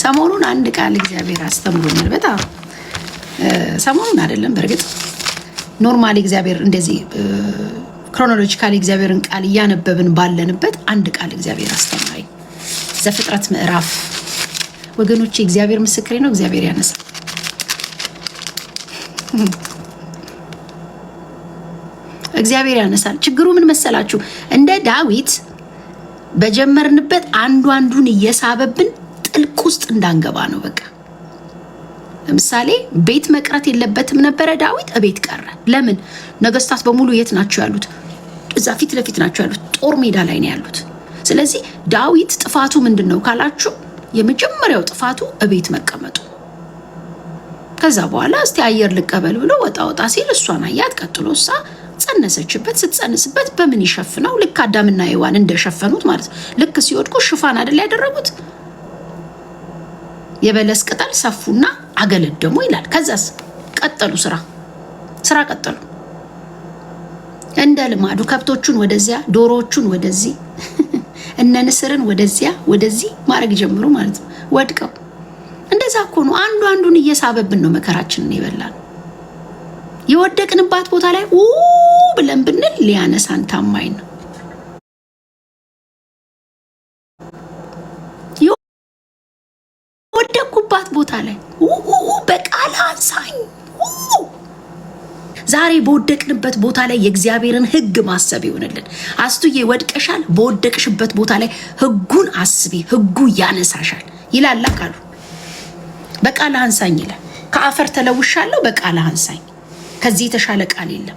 ሰሞኑን አንድ ቃል እግዚአብሔር አስተምሮናል። በጣም ሰሞኑን አይደለም በእርግጥ ኖርማሊ እግዚአብሔር እንደዚህ ክሮኖሎጂካሊ እግዚአብሔርን ቃል እያነበብን ባለንበት አንድ ቃል እግዚአብሔር አስተማረኝ። ዘፍጥረት ምዕራፍ ወገኖቼ እግዚአብሔር ምስክሬ ነው። እግዚአብሔር ያነሳል። እግዚአብሔር ያነሳል። ችግሩ ምን መሰላችሁ? እንደ ዳዊት በጀመርንበት አንዱን እየሳበብን ጥልቅ ውስጥ እንዳንገባ ነው። በቃ ለምሳሌ ቤት መቅረት የለበትም ነበረ። ዳዊት እቤት ቀረ። ለምን? ነገስታት በሙሉ የት ናቸው ያሉት? እዛ ፊት ለፊት ናቸው ያሉት። ጦር ሜዳ ላይ ነው ያሉት። ስለዚህ ዳዊት ጥፋቱ ምንድነው ካላችሁ የመጀመሪያው ጥፋቱ እቤት መቀመጡ። ከዛ በኋላ እስቲ አየር ልቀበል ብሎ ወጣ ሲል እሷን አያት። ቀጥሎ እሷ ጸነሰችበት። ስትጸንስበት በምን ይሸፍነው? ልክ አዳምና ሔዋን እንደሸፈኑት ማለት ነው። ልክ ሲወድቁ ሽፋን አይደል ያደረጉት? የበለስ ቅጠል ሰፉና አገለደሙ ይላል። ከዛስ ቀጠሉ ስራ ቀጠሉ። እንደ ልማዱ ከብቶቹን ወደዚያ፣ ዶሮዎቹን ወደዚህ፣ እነ ንስርን ወደዚህ ማድረግ ጀምሩ ማለት ነው። ወድቀው እንደዛ እኮ ነው። አንዱን እየሳበብን ነው መከራችንን ይበላል። የወደቅንባት ቦታ ላይ ብለን ብንል ሊያነሳን ታማኝ ነው። የወደቅኩባት ቦታ ላይ በቃል አንሳኝ። ዛሬ በወደቅንበት ቦታ ላይ የእግዚአብሔርን ሕግ ማሰብ ይሆንልን። አስቱዬ ወድቀሻል፣ በወደቅሽበት ቦታ ላይ ሕጉን አስቢ፣ ሕጉ ያነሳሻል ይላል ቃሉ። በቃል አንሳኝ ይላል። ከአፈር ተለውሻለሁ፣ በቃል አንሳኝ። ከዚህ የተሻለ ቃል የለም።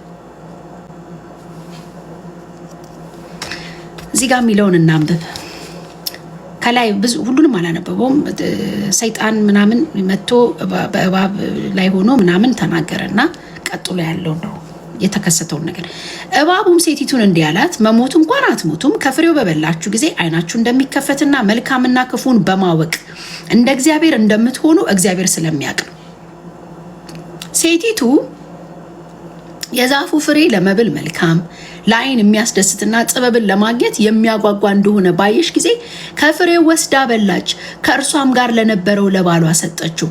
እዚህ ጋር የሚለውን እናንብብ። ከላይ ብዙ ሁሉንም አላነበበውም። ሰይጣን ምናምን መጥቶ በእባብ ላይ ሆኖ ምናምን ተናገረና ቀጥሎ ያለው ነው የተከሰተውን ነገር። እባቡም ሴቲቱን እንዲህ አላት፣ መሞት እንኳን አትሞቱም፣ ከፍሬው በበላችሁ ጊዜ ዓይናችሁ እንደሚከፈትና መልካምና ክፉን በማወቅ እንደ እግዚአብሔር እንደምትሆኑ እግዚአብሔር ስለሚያውቅ ነው። ሴቲቱ የዛፉ ፍሬ ለመብል መልካም፣ ለዓይን የሚያስደስትና ጥበብን ለማግኘት የሚያጓጓ እንደሆነ ባየሽ ጊዜ ከፍሬው ወስዳ በላች፣ ከእርሷም ጋር ለነበረው ለባሏ ሰጠችው።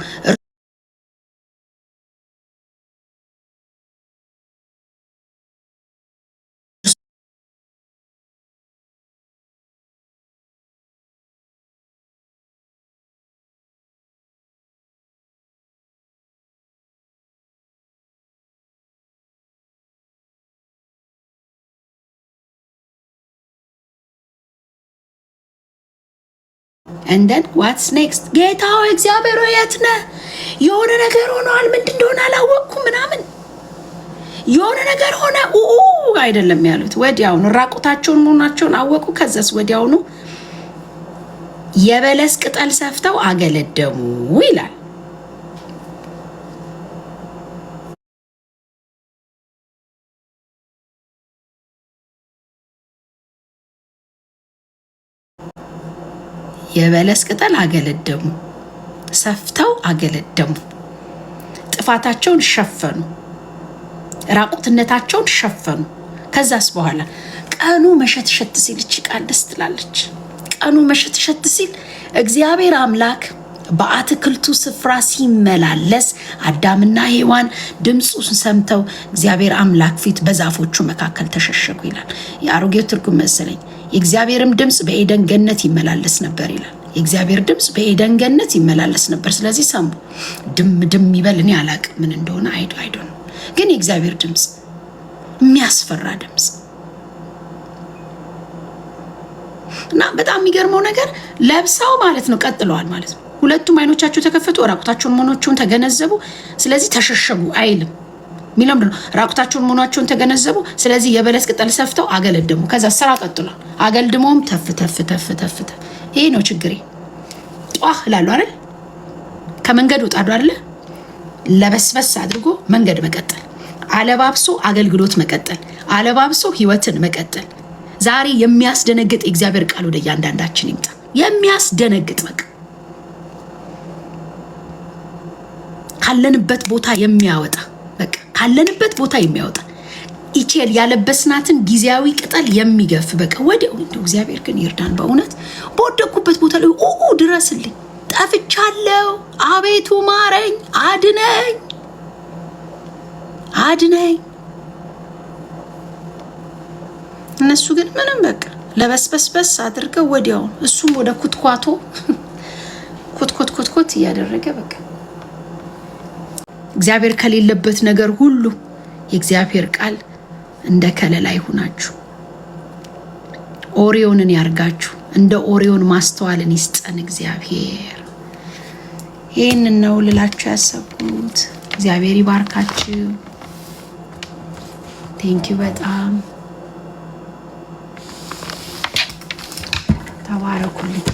እንደን ዋትስ ኔክስት? ጌታ ሆይ እግዚአብሔር ሆይ የት ነህ? የሆነ ነገር ሆኗል፣ ምንድን እንደሆነ አላወቅኩም ምናምን የሆነ ነገር ሆነ አይደለም ያሉት። ወዲያውኑ ራቁታቸውን መሆናቸውን አወቁ። ከዛስ ወዲያውኑ የበለስ ቅጠል ሰፍተው አገለደሙ ይላል። የበለስ ቅጠል አገለደሙ፣ ሰፍተው አገለደሙ። ጥፋታቸውን ሸፈኑ፣ ራቁትነታቸውን ሸፈኑ። ከዛስ በኋላ ቀኑ መሸትሸት ሲል እቺ ቃል ደስ ትላለች። ቀኑ መሸትሸት ሲል እግዚአብሔር አምላክ በአትክልቱ ስፍራ ሲመላለስ አዳምና ሔዋን ድምፁን ሰምተው እግዚአብሔር አምላክ ፊት በዛፎቹ መካከል ተሸሸጉ ይላል። የአሮጌው ትርጉም መሰለኝ። የእግዚአብሔርም ድምፅ በኤደን ገነት ይመላለስ ነበር ይላል። የእግዚአብሔር ድምፅ በኤደን ገነት ይመላለስ ነበር። ስለዚህ ሰሙ። ድም ይበል፣ እኔ አላቅም ምን እንደሆነ አይዶ ነው። ግን የእግዚአብሔር ድምፅ የሚያስፈራ ድምፅ እና በጣም የሚገርመው ነገር ለብሰው ማለት ነው ቀጥለዋል ማለት ነው። ሁለቱም አይኖቻቸው ተከፈቱ፣ ራቁታቸውን መሆናቸውን ተገነዘቡ፣ ስለዚህ ተሸሸጉ አይልም። ሚለም ነው ራቁታቸውን መሆናቸውን ተገነዘቡ፣ ስለዚህ የበለስ ቅጠል ሰፍተው አገለደሙ። ከዛ ስራ ቀጥሏል። አገልድሞም ተፍ። ይሄ ነው ችግሬ። ጧህ ላሉ አይደል ከመንገድ ወጣዱ አይደል ለበስበስ አድርጎ መንገድ መቀጠል፣ አለባብሶ አገልግሎት መቀጠል፣ አለባብሶ ህይወትን መቀጠል። ዛሬ የሚያስደነግጥ የእግዚአብሔር ቃል ወደ እያንዳንዳችን ይምጣ። የሚያስደነግጥ በቃ ካለንበት ቦታ የሚያወጣ በቃ ካለንበት ቦታ የሚያወጣ ኢቼል ያለበስናትን ጊዜያዊ ቅጠል የሚገፍ በቃ ወዲያው። እግዚአብሔር ግን ይርዳን በእውነት። በወደኩበት ቦታ ላይ ድረስልኝ፣ ጠፍቻለሁ፣ አቤቱ ማረኝ፣ አድነኝ። እነሱ ግን ምንም በቃ ለበስበስበስ አድርገው ወዲያው እሱም ወደ ኩትኳቶ ኩትኩት እያደረገ በቃ እግዚአብሔር ከሌለበት ነገር ሁሉ የእግዚአብሔር ቃል እንደ ከለላ ይሁናችሁ። ኦሪዮንን ያርጋችሁ። እንደ ኦሪዮን ማስተዋልን ይስጠን እግዚአብሔር። ይህንን ነው ልላችሁ ያሰብኩት። እግዚአብሔር ይባርካችሁ። ቴንኪው በጣም ተባረኩልኝ።